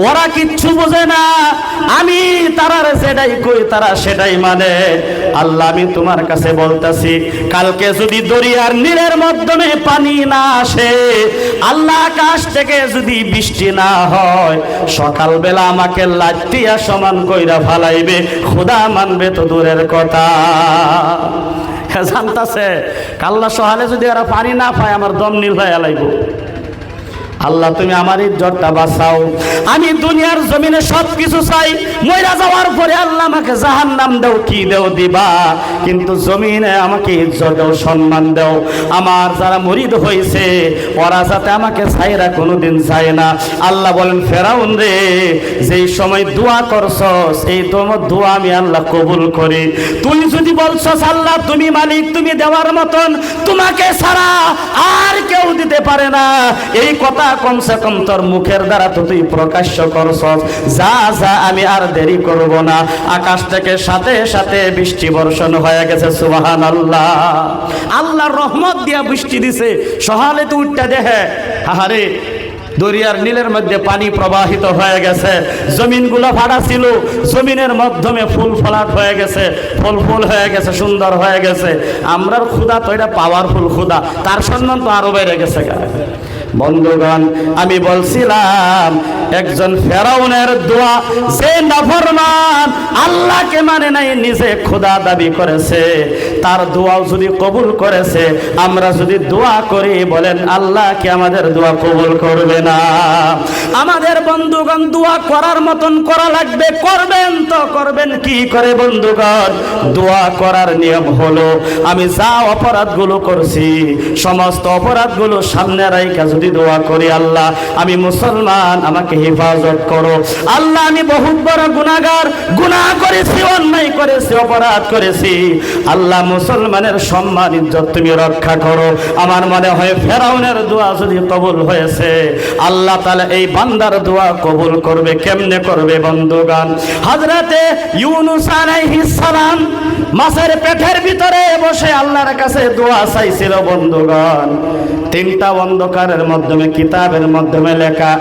ওরা কিচ্ছু বোঝে না, আমি তারারে যেটাই কই তারা সেটাই মানে। আল্লাহ আমি তোমার কাছে বলতাছি, কালকে যদি দরিয়ার নীলের মাধ্যমে পানি না আসে, আল্লাহ আকাশ থেকে যদি বৃষ্টি না হয়, সকালবেলা আমাকে লাঠিয়া সমান কইরা ফালাইবে, খোদা মানবে তো দূরের কথা। জানতাছে কাল্লা সহালে যদি এরা পানি না পায় আমার দম নীল হয়ে লাইব। আল্লাহ তুমি আমার ইজ্জতটা বাঁচাও। আমি দুনিয়ার জমিনে সব কিছু চাই, মইরা যাওয়ার পরে আল্লাহ আমাকে জাহান্নাম দাও, কি দাও দিবা, কিন্তু জমিনে আমাকে ইজ্জত দাও, সম্মান দাও। আমার যারা মুরিদ হয়েছে ওরা যাতে আমাকে ছাইরা কোনোদিন যায় না। আল্লাহ বলেন ফেরাউন রে, যেই সময় দোয়া করছস এই তোমার দোয়া আমি আল্লাহ কবুল করি। তুই যদি বলছস আল্লাহ তুমি মালিক, তুমি দেওয়ার মতন, তোমাকে ছাড়া আর কেউ দিতে পারে না, এই কথা কমসে কম তোর মুখের দ্বারা তো তুই প্রকাশ্য করছস। যা যা আমি আর দেরি করব না। আকাশ থেকে সাথে সাথে বৃষ্টি বর্ষণ হয়ে গেছে। সুবহানাল্লাহ। আল্লাহর রহমত দিয়া বৃষ্টি দিছে। সহালে তো উঠটা দেখে আহারে দরিয়ার নীলের মধ্যে পানি প্রবাহিত হয়ে গেছে, জমিনগুলো ফাড়া ছিল, জমিনের মাধ্যমে ফুল ফলাট হয়ে গেছে, ফল ফুল হয়ে গেছে, সুন্দর হয়ে গেছে। আমরার ক্ষুধা তো এটা পাওয়ারফুল ক্ষুধা, তার সম্মান তো আরো বেড়ে গেছে। বন্ধুগণ আমি বলছিলাম একজন ফেরাউনের দোয়া, যে নাফরমান আল্লাহকে মানে নাই, নিজে খোদা দাবি করেছে, তার দোয়াও যদি কবুল করেছে, আমরা যদি দোয়া করি বলেন আল্লাহ কি আমাদের দোয়া কবুল করবে না? আমাদের বন্ধুগণ দোয়া করার মতন করা লাগবে। করবেন তো করবেন কি করে বন্ধুগণ? দোয়া করার নিয়ম হলো আমি যা অপরাধগুলো করছি সমস্ত অপরাধগুলো সামনে রাইখা যদি দোয়া করি আল্লাহ আমি মুসলমান, আমাকে হেফাজত করো। আল্লাহ আমি বহুত বড় গুনাহগার, গুনাহ করেছি, অন্যায় করেছি, অপরাধ করেছি, আল্লাহ মুসলমানের সম্মান ইজ্জত তুমি রক্ষা করো। আমার মনে হয় ফেরাউনের দোয়া যদি কবুল হয়েছে, আল্লাহ তাআলা এই বান্দার দোয়া কবুল করবে। কেমনে করবে বন্ধুগণ? হযরতে ইউনূস আলাইহিস সালাম মাছের পেটের ভিতরে বসে আল্লাহর কাছে দোয়া চাইছিল বন্ধুগণ। তিনটা অন্ধকারের মাধ্যমে কিতাবের মাধ্যমে লেখা,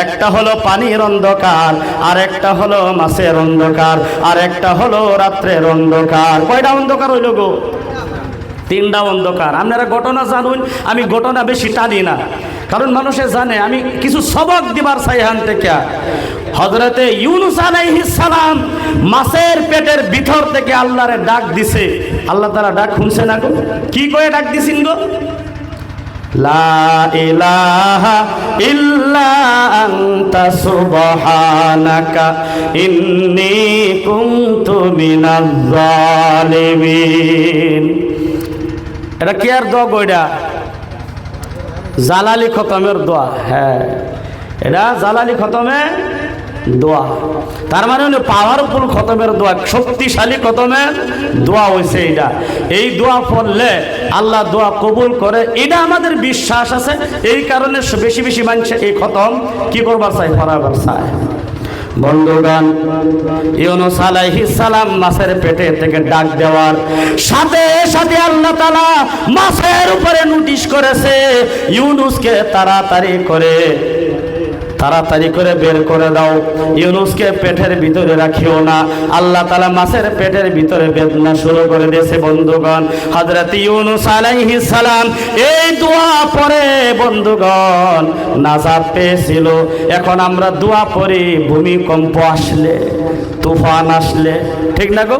একটা হলো পানির অন্ধকার, আর একটা হলো মাছের অন্ধকার, আর একটা হলো রাত্রের অন্ধকার। কয়টা অন্ধকার হইল গো? তিনটা অন্ধকার। আপনারা ঘটনা জানুন, আমি ঘটনা বেশি টানি না, কারণ মানুষে জানে আমি কিছু সবক দিবার চাই হান থেকে। হযরতে ইউনূস আলাইহিস সালাম মাছের পেটের ভিতর থেকে আল্লাহরে ডাক দিছে। আল্লাহ তাআলা ডাক শুনছে না গো? কি কয়ে ডাক দিছেন গো? লা ইলাহা ইল্লা আনতা সুবহানাকা ইন্নী কুনতু মিনাজ জালিমিন। এটা কি আর দোয়া কইরা? জালালি খতমের দোয়া। হ্যাঁ, এটা জালালি খতমে দোয়া, তার মানে হলো পাওয়ারফুল খতমের দোয়া, শক্তিশালী খতমের দোয়া হয়েছে এটা। এই দোয়া পড়লে আল্লাহ দোয়া কবুল করে, এটা আমাদের বিশ্বাস আছে। এই কারণে বেশি বেশি মানুষ এই খতম কি করবার চাই? পড়াবার চাই। বন্ধুগণ ইউনূস আলাইহিস সালাম মাছের পেটে থেকে ডাক দেওয়ার সাথে সাথে আল্লাহ তাআলা মাছের উপরে নোটিশ করেছে, ইউনূসকে তাড়াতাড়ি করে বের করে দাও, ইউনূসকে পেটের ভিতরে রাখিও না। আল্লাহ তাআলা মাছের পেটের ভিতরে বেদনা শুরু করে দিয়েছে বন্ধুগণ। হযরত ইউনূস আলাইহিস সালাম এই দোয়া পড়ে বন্ধুগণ নাজাত পেয়েছিল। এখন আমরা দোয়া পড়ি ভূমিকম্প আসলে, তুফান আসলে, ঠিক না গো?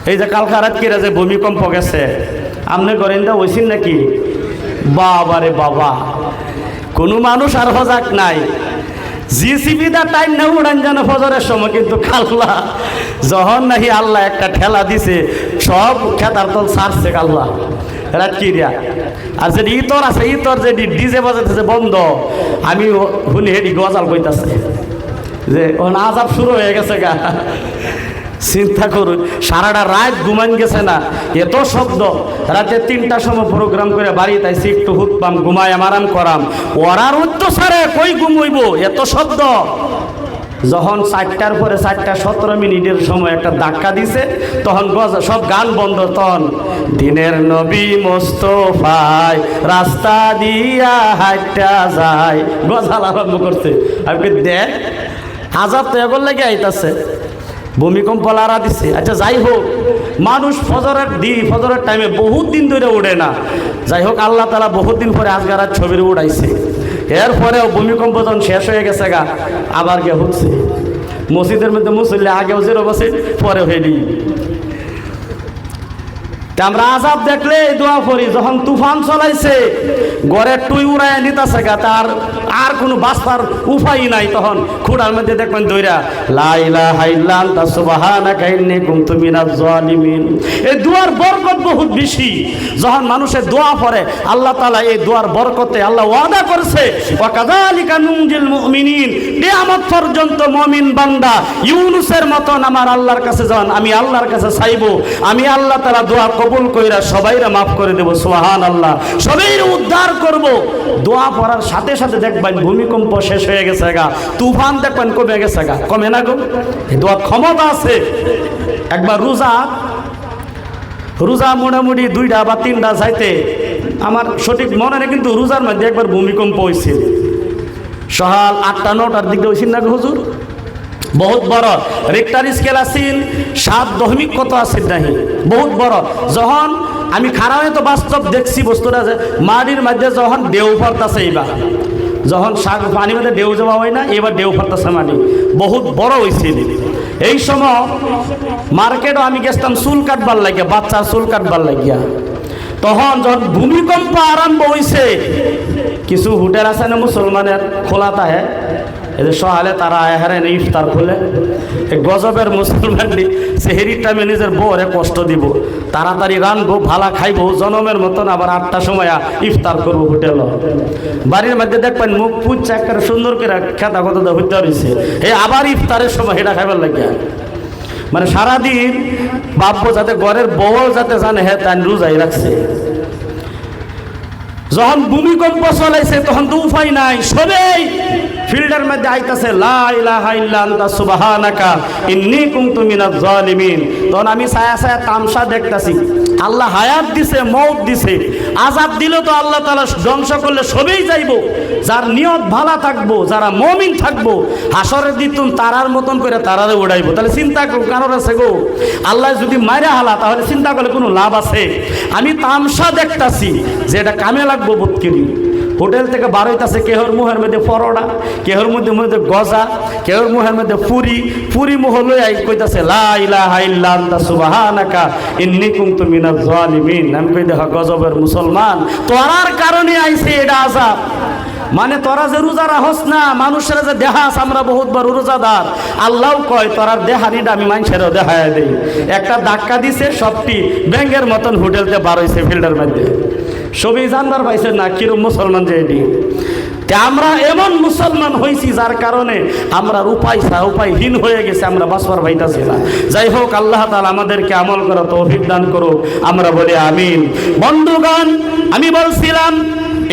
এই যে কালকে রাত্রিরে যে ভূমিকম্প গেছে, আপনি করেন দা হইছেন নাকি? বাবা রে বাবা, কোনো মানুষ আর সজাগ নাই। জিসিবি দা টাইম না উড়ান যেন ফজরের সময়, কিন্তু কাল্লা যখন নাকি আল্লাহ একটা ঠেলা দিছে সব খেতার তল ছাড়ছে কাল্লা রাত্রিরা। আর যে ইতর আছে, ইতর যে ডিজে বাজাতেছে বন্ধ, আমি শুনি হেডি গজাল কইতাছে যে আজাব শুরু হয়ে গেছে গা। চিন্তা করুন, সারাটা রাত ঘুমান গেছে না, এত শব্দ। রাতে 3টার সময় প্রোগ্রাম করে বাড়ি তাইছি, একটু হুত পাম, ঘুমায় আরাম করাম, ওরার উচ্চস্বরে কই ঘুমাইব, এত শব্দ। যখন 4টার পরে 4:17 সময় একটা ধাক্কা দিছে, তখন সব গান বন্ধ। তখন দিনের নবী মোস্তফায় রাস্তা দিয়া হাইটা যায়, গজাল আরম্ভ করছে। আমি দেখ আজাব তো এগোর লেগে আইতাছে, ভূমিকম্প লারা দিচ্ছে। আচ্ছা যাই হোক, মানুষ ফজরের টাইমে বহুত দিন ধরে উঠে না, যাই হোক আল্লাহ তাআলা বহুত দিন পরে আজকে রাত ছবির উড়াইছে। এরপরেও ভূমিকম্প যখন শেষ হয়ে গেছে গা, আবার গে হচ্ছে। মসজিদের মধ্যে মুসল্লি আগেও যেরো বসে পরে হয়নি। আমরা আজাব দেখলে দোয়া করি, যখন তুফান চলাইছে ঘরের টুই উড়াইয়া নিতেছে গা, তার আর কোনো বাঁচবার উপায় নাই, তখন খুঁড়ার মধ্যে দেখবেন দইরা লা ইলাহা ইল্লা আনতা সুবহানাকা ইন্নী কুনতু মিনাজ জালিমিন। এই দোয়ার বরকত বহুত বেশি। যখন মানুষের দোয়া পড়ে আল্লাহ তাআলা এই দোয়ার বরকতে আল্লাহ ওয়াদা করেছে, ওয়া কাযালিকা নুনজিল মুমিনিন, কিয়ামত পর্যন্ত মুমিন বান্দা ইউনূসের মতন আমার আল্লাহর কাছে যান, আমি আল্লাহর কাছে চাইবো, আমি আল্লাহ তাআলা দোয়া কবুল কইরা সবাইরে মাফ করে দেব, সুবহানাল্লাহ, সবাইরে উদ্ধার করব। দোয়া পড়ার সাথে সাথে দেখবেন ভূমিকম্প শেষ হয়ে গেছে গা, তুফান দেখবেন কমে গেছে গা। কমে না গো, এই দোয়া ক্ষমতা আছে। একবার রোজা মোটামুটি 2টা বা 3টা যাইতে, আমার সঠিক মনে নেই, কিন্তু রোজার মধ্যে একবার ভূমিকম্প হয়েছিল সকাল 8টা 9টার দিকে হয়েছিল না হুজুর। বহুত বড় রিক্টার স্কেল আছিল 7 কত আছে নাহি, বহুত বড়। যখন আমি খারাপ তো বাস্তব দেখছি বস্তুটা, যে মাটির মধ্যে যখন ঢেউ পড়তাছে, এইবার যখন পানির মধ্যে ঢেউ যাওয়া হয় না, এবার ঢেউ পড়তাছে, মাটি বহুত বড় হয়েছিল। এই সময় মার্কেটও আমি গেছিলাম চুল কাটবার লাগিয়া, বাচ্চার চুল কাটবার লাগিয়া। তখন যখন ভূমিকম্প আরম্ভ হয়েছে, কিছু হোটেল আছে না মুসলমানের খোলা থাকে, এদের সহালে তারা আয়ারে ইফতার খুলে, গজবের মুসলমান সেহেরির টাইমে নিজের বউরে কষ্ট দিব, তাড়াতাড়ি রানবো, ভালা খাইবো, জনমের মতন আবার 8টার সময় ইফতার করবো হোটেল। বাড়ির মধ্যে দেখবেন মুখ পুচ্ছা একটা সুন্দর করে খেতা কথা হইতে রয়েছে, আবার ইফতারের সময় এটা খাইবার লাগিয়া। মানে সারাদিন ভাববো যাতে ঘরের বউ যাতে জানে হ্যাঁ তাই রোজাই রাখছে। যখন ভূমিকম্প চলাইছে তখন তো উপায় নাই, সবাই ফিল্ডের মধ্যে আইতাছে লা ইলাহা ইল্লা আনতা সুবহানাকা ইন্নী কুনতু মিনাজ জালিমিন। তখন আমি ছায়া ছায়া তামসা দেখতাছি, আল্লাহ হায়াত দিছে, মৌত দিছে, আযাব দিল তো আল্লাহ তাআলা ধ্বংস করলে সবেই যাইবো। যার নিয়ত ভালো থাকবো, যারা মুমিন থাকবো, হাসরের দিতুন তারার মতন করে তারারে উড়াইবো। তাহলে চিন্তা কারণ আছে গো, আল্লাহ যদি মাইরা হালা তাহলে চিন্তা করলে কোনো লাভ আছে? আমি তামসা দেখতাছি যে এটা কামে লাগবো বুতকিরি। হোটেল থেকে বার হইতাছে, কেহর মুহের মধ্যে পরোটা, কেহর মধ্যে গজা, কেহর মুহের মধ্যে পুরি মুহ লই আই কইতাছে লা ইলাহা ইল্লা আনতা সুবহানাকা ইন্নী কুনতু মিনাজ জালিমিন। আমি কই দেখো গজবের মুসলমান, তোরার কারণে আইছে এটা আযাব। মানে তোরা যে রোজা রাখস না, মানুষের যে দেহাস, আমরা বহুত বড় রোজাদার, আল্লাহ কয় তোরার দেহানিটা আমি মানুষেরও দেখায় দেই। একটা ধাক্কা দিছে, সবটি ব্যাঙ্গের মতন হোটেলতে বার হইছে ফিল্ডের মধ্যে। সবই জানবার পাইছে না কিরম মুসলমান যে এটি। আমরা এমন মুসলমান হয়েছি যার কারণে আমরা উপায়হীন হয়ে গেছে, আমরা বাঁচবার পাইতাছি না। যাই হোক, আল্লাহ তাআলা আমাদেরকে আমল করা তৌফিক দান করো, আমরা বলি আমিন। বন্ধুগণ, আমি বলছিলাম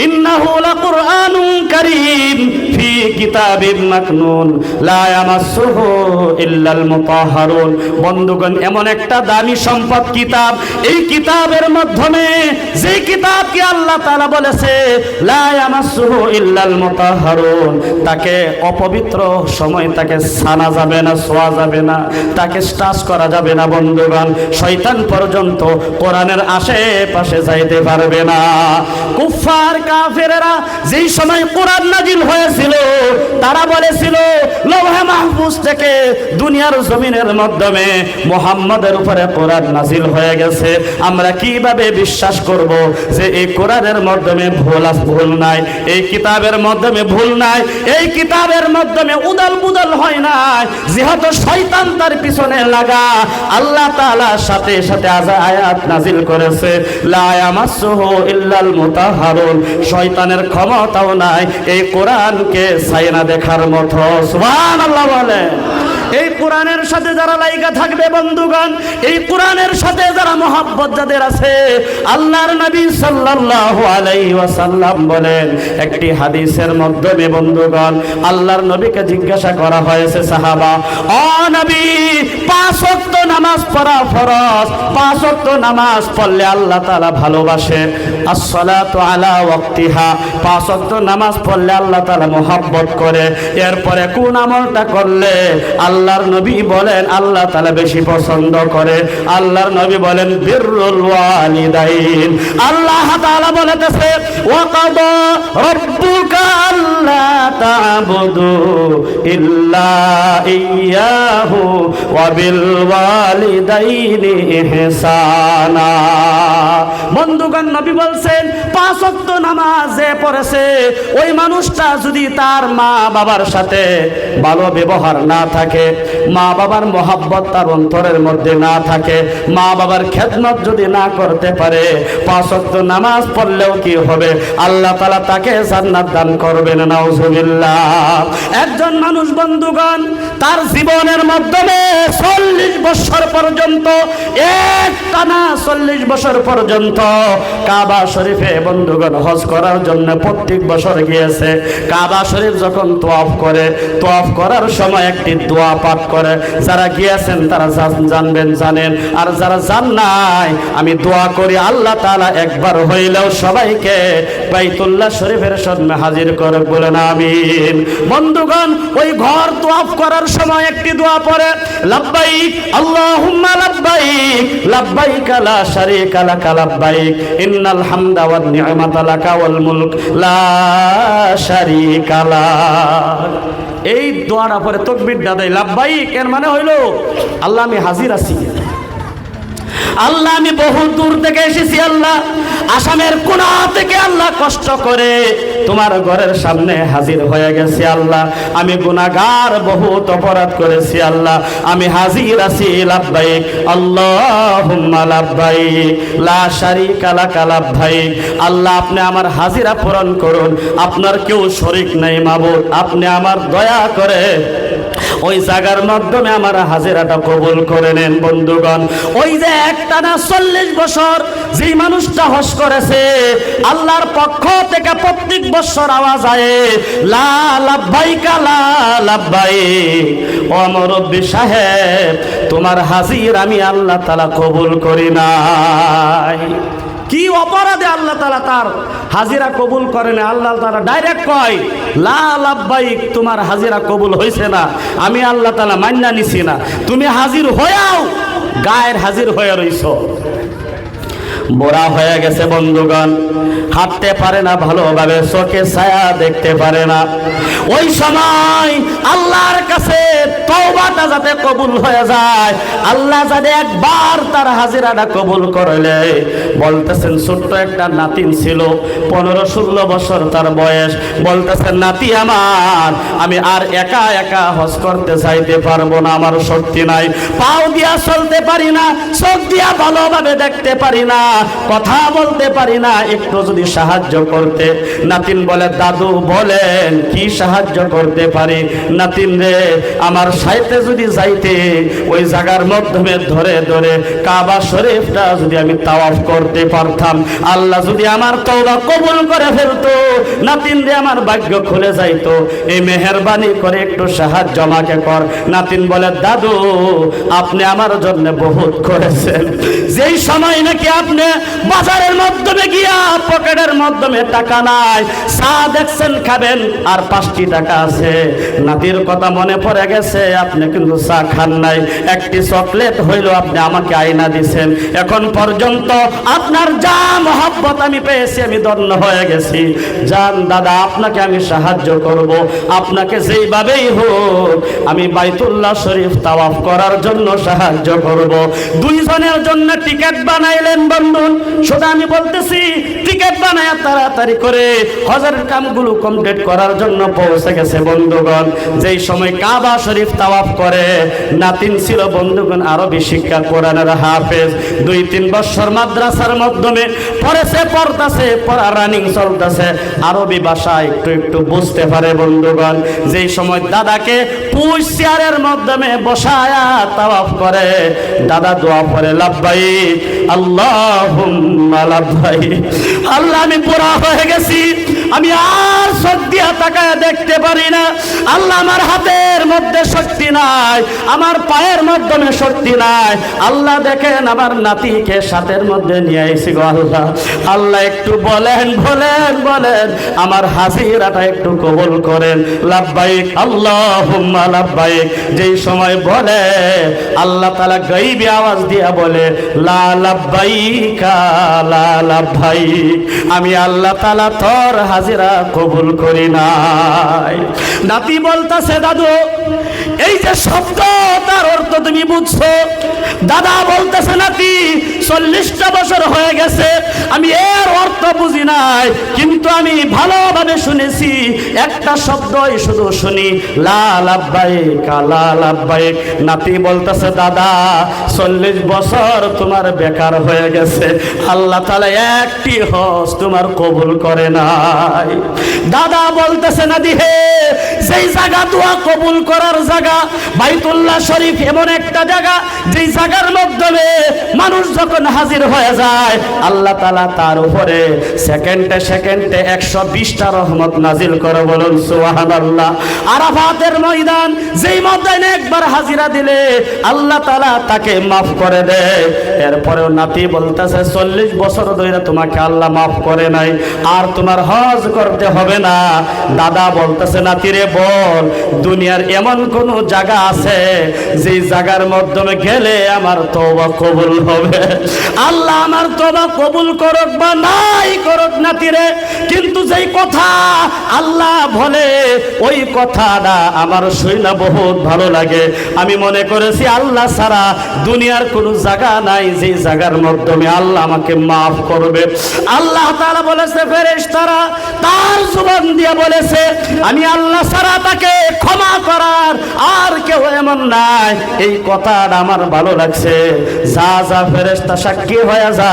ইন্নাহু লাকুরআনুন কারীম ফি কিতাবিন মাকনুন লা ইয়ামাসসুহু ইল্লাল মুতাহহারুন। বন্ধুগণ, এমন একটা দামি সম্পদ কিতাব, এই কিতাবের মাধ্যমে, যে কিতাবকে আল্লাহ তাআলা বলেছে লা ইয়ামাসসুহু ইল্লাল মুতাহহারুন, তাকে অপবিত্র সময় তাকে ছানা যাবে না, ছোঁয়া যাবে না, তাকে টাচ করা যাবে না। বন্ধুগণ, শয়তান পর্যন্ত কোরআনের আশেপাশে যাইতে পারবে না। কুফার কাফেরেরা যেই সময় কোরআন নাজিল হয়েছিল, তারা বলেছিল লৌহে মাহফুজ থেকে দুনিয়ার জমিনের মাধ্যমে মুহাম্মাদের উপরে কোরআন নাজিল হয়ে গেছে। আমরা কিভাবে বিশ্বাস করব যে এই কোরআনের মাধ্যমে ভুল নাই, এই কিতাবের মাধ্যমে ভুল নাই, এই কিতাবের মাধ্যমে উদাল বুদাল হয় নাই? যেহেতু শয়তান তার পিছনে লাগা, আল্লাহ তাআলা সাথে সাথে আয়াত নাজিল করেছে লা ইয়ামাসসুহু ইল্লাল মুতাহহারুন। শয়তানের ক্ষমতাও নাই এই কোরআনকে ছাইনা দেখার মতো। সুবহানাল্লাহ বলে। এই কোরআনের সাথে যারা লাইগা থাকবে বন্ধুগণ, এই কোরআনের সাথে যারা মহব্বত যাদের আছে, আল্লাহর নবী সাল্লাল্লাহু আলাইহি ওয়াসাল্লাম বলেন, একটি হাদিসের মাধ্যমে বন্ধুগণ আল্লাহর নবীকে জিজ্ঞাসা করা হয়েছে, সাহাবা, ও নবী, 5 ওয়াক্ত নামাজ পড়া ফরজ, 5 ওয়াক্ত নামাজ পড়লে আল্লাহ তাআলা ভালোবাসে, আসসালাতু আলা ওয়াক্তিহা, 5 ওয়াক্ত নামাজ পড়লে আল্লাহ তাআলা মহব্বত করে, এরপরে কোন আমলটা করলে আল্লাহর নবী বলেন আল্লাহ তাআলা বেশি পছন্দ করে? আল্লাহর নবী বলেন বিররুল ওয়ালিদাইন। আল্লাহ তাআলা বলেছে, ওয়া কাদা রাব্বুকা আল্লা তা'বুদু ইল্লা ইয়্যাহু ওয়া বিল ওয়ালিদাইনি ইহসানা। বন্ধুগণ, নবী বলছেন 5 ওয়াক্ত নামাজে পড়েছে ওই মানুষটা যদি তার মা বাবার সাথে ভালো ব্যবহার না থাকে, মা বাবার মহব্বত তার অন্তরের মধ্যে না থাকে, মা বাবার খেদমত যদি না করতে পারে, 5 ওয়াক্ত নামাজ পড়লেও কি হবে? আল্লাহ তাআলা তাকে জান্নাত দান করবেন, নাউজুবিল্লাহ। একজন মানুষ বন্ধুগণ তার জীবনের মাধ্যমে 40 বছর পর্যন্ত, একটানা 40 বছর পর্যন্ত কাবা শরীফে বন্ধুগণ হজ করার জন্য প্রত্যেক বছর গিয়েছে। কাবা শরীফ যখন তওয়াফ করে, তওয়াফ করার সময় একটি দোয়া পাঠ করে, যারা গিয়েছেন তারা জানবেন, জানেন, আর যারা জান নাই আমি দোয়া করি আল্লাহ তাআলা একবার হইলেও সবাইকে বাইতুল্লাহ শরীফের সামনে হাজির করে, বলেন আমিন। বন্ধুগণ, ওই ঘর তওয়াফ করার সময় একটি দোয়া পড়ে, লাব্বাইক আল্লাহুম্মা লাব্বাইক, লাব্বাইক লা শারীকা লাকা লাব্বাইক, ইন্নাল হামদা ওয়ান নি'মাতা লাকা ওয়াল মুলক লা শারীকা লাক। এই দোয়াটা পরে তাকবীরটা দেয়, লাব্বাইক এর মানে হইলো আল্লাহ আমি হাজির আছি, আল্লাহ আমি বহু দূর থেকে এসেছি, আল্লাহ আসামের কোণা থেকে আল্লাহ কষ্ট করে তোমার ঘরের সামনে হাজির হয়ে গেছি, আল্লাহ আমি গুনাহগার, বহুত অপরাধ করেছি, আল্লাহ আমি হাজির আছি, লাব্বাইক আল্লাহুম্মা লাব্বাইক লা শারীকা লাকা লাব্বাইক। আল্লাহ আপনি আমার হাজিরা পূরণ করুন, আপনার কেউ শরীক নাই মাবুদ, আপনি আমার দয়া করে ওই জায়গার মাধ্যমে আমার হাজিরাটা কবুল করে নেন। বন্ধুগণ, ওই যে একটানা 40 বছর যেই মানুষটা হজ করেছে, আল্লাহর পক্ষ থেকে প্রত্যেক বছর আওয়াজ আয়ে, লা লাব্বাইকা লা লাব্বাইক, ও মুরব্বি সাহেব তোমার হাজির আমি আল্লাহ তাআলা কবুল করি নাই। কি অপরাধে আল্লাহ তাআলা তার হাজিরা কবুল করে না? আল্লাহ তাআলা ডাইরেক্ট কয়, লা লাব্বাইক, তোমার হাজিরা কবুল হইছে না, আমি আল্লাহ তাআলা মান্না নিছি না, তুমি হাজির হইয়াও গায়ের হাজির হয়ে রইছো। বোরা হয়ে গেছে বন্ধুগণ, হাঁটতে পারে না ভালোভাবে, চোখে ছায়া দেখতে পারে না। ওই সময় আল্লাহর কাছে তওবাটা যাতে কবুল হয়ে যায়, আল্লাহ যাতে একবার তার হাজিরাটা কবুল করলে, বলতেছেন ছোট্ট একটা নাতিন ছিল, 15-16 বছর তার বয়স, বলতেছেন নাতি আমার, আমি আর একা একা হজ করতে চাইতে পারবো না, আমার শক্তি নাই, পাও দিয়া চলতে পারি না, চোখ দিয়া ভালোভাবে দেখতে পারি না, কথা বলতে পারি না, একটু যদি সাহায্য করতে। নাতিন বলে, দাদু বলেন কি সাহায্য করতে পারি? নাতিন রে, আমার সাইতে যদি যাইতে ওই জায়গার মাধ্যমে ধরে ধরে কাবা শরীফটা যদি আমি তাওয়াফ করতে পারতাম, আল্লাহ যদি আমার তওবা কবুল করে ফেলতো, নাতিন রে আমার ভাগ্য খুলে যাইতো, এই মেহেরবানি করে একটু সাহায্য আমাকে কর। নাতিন বলে, দাদু আপনি আমার জন্য বহুত করেছেন, যেই সময় নাকি আপনি বাজারের মাধ্যমে গিয়া পকেটের মাধ্যমে টাকা নাই, চা দেখছেন খাবেন আর 5টি টাকা আছে, নাতির কথা মনে পড়ে গেছে, আপনি কিন্তু চা খান নাই, একটি চকলেট হইল আপনি আমাকে আইনা দিছেন, এখন পর্যন্ত আপনার যা মহব্বত আমি পেয়েছি আমি ধন্য হয়ে গেছি, জান দাদা আপনাকে আমি সাহায্য করব, আপনাকে যেইভাবেই হোক আমি বাইতুল্লাহ শরীফ তাওয়াফ করার জন্য সাহায্য করব। দুইজনের জন্য টিকিট বানাইলেন বন্ধু, শুধু আমি বলতেছি টিকিট বানায় তাড়াতাড়ি করে হজের কামগুলো কমপ্লিট করার জন্য পৌঁছে গেছে বন্ধুগণ। যেই সময় কাবা শরীফ তাওয়াফ করে। নাতিন ছিল বন্ধুগণ আরবি শিক্ষা, কোরআনের হাফেজ, 2-3 বছর মাদ্রাসার মাধ্যমে পড়েছে, পড়তাছে, পড়া রানিং চলতেছে, আরবি ভাষা একটু একটু বুঝতে পারে বন্ধুগণ। যেই সময় দাদাকে পুশ চেয়ারের মাধ্যমে বসায়া তাওয়াফ করে, দাদা দোয়া পড়ে লাব্বাইক আল্লাহুম্মা লাব্বাইক। আল্লাহ আমি পুরা হয়ে গেছি, আমি আর চোখ দিয়া তাকায় দেখতে পারি না। আল্লাহ আমার হাতের মধ্যে শক্তি নাই, আমার পায়ের মাধ্যমে শক্তি নাই। আল্লাহ দেখেন আমার নাতিকে সাথের মধ্যে নিয়ে আইছি গো আল্লাহ। আল্লাহ একটু বলেন বলেন বলেন, আমার হাজিরাটা একটু কবুল করেন। লাব্বাইক আল্লাহুম্মা লাব্বাইক যেই সময় বলে, আল্লাহ তাআলা গায়বী আওয়াজ দিয়া বলে লা লাব্বাইকা লা লাব্বাইক, আমি আল্লাহ তাআলা তোর হাজিরা কবুল করি নাই। নাতি বলতাছে দাদু এই যে শব্দ তার অর্থ তুমি বুঝছো? দাদা বলতেছে নাতি 40টা বছর হয়ে গেছে আমি এর অর্থ বুঝি নাই, কিন্তু আমি ভালোভাবে শুনেছি, একটা শব্দই শুধু শুনি লা লাব্বাইক লা লাব্বাইক। নাতি বলতেছে দাদা 40 বছর তোমার বেকার হয়ে গেছে, আল্লাহ তাআলা একটি হজ তোমার কবুল করে নাই। দাদা বলতেছে নাতি হে, যেই জায়গা দোয়া কবুল করার জায়গা বাইতুল্লাহ শরীফ এমন একটা জায়গা, যেই জায়গার মাধ্যমে মানুষ যখন হাজির হয়ে যায় আল্লাহ তাআলা তার উপরে সেকেন্ডে সেকেন্ডে 120টা রহমত নাজিল করে, বলুন সুবহানাল্লাহ। আরাফাতের ময়দান, যেই ময়দানে একবার হাজিরা দিলে আল্লাহ তাআলা তাকে মাফ করে দেয়। এরপরেও নাতি বলতেছে 40 বছর ধরে তোমাকে আল্লাহ মাফ করে নাই, আর তোমার হজ করতে হবে না। দাদা বলতেছে নাতি রে বল, দুনিয়ার এমন কোন জায়গা আছে যে জায়গার মাধ্যমে গেলে আমার তওবা কবুল হবে? আল্লাহ আমার তওবা কবুল করুক বা নাই করুক নাতি রে, কিন্তু যেই কথা আল্লাহ বলে ওই কথাটা আমার শুনে বহুত ভালো লাগে। আমি মনে করেছি আল্লাহ ছাড়া দুনিয়ার কোন জায়গা নাই যে জায়গার মাধ্যমে আল্লাহ আমাকে মাফ করবে। আল্লাহ তাআলা বলেছে ফেরেশতারা তার জবান দিয়ে বলেছে আমি আল্লাহ ছাড়া তাকে ক্ষমা করার আর কেউ এমন নাই। এই কথাটা আমার ভালো লাগছে। যা যা ফেরেশতা সাক্ষী হয়ে যা,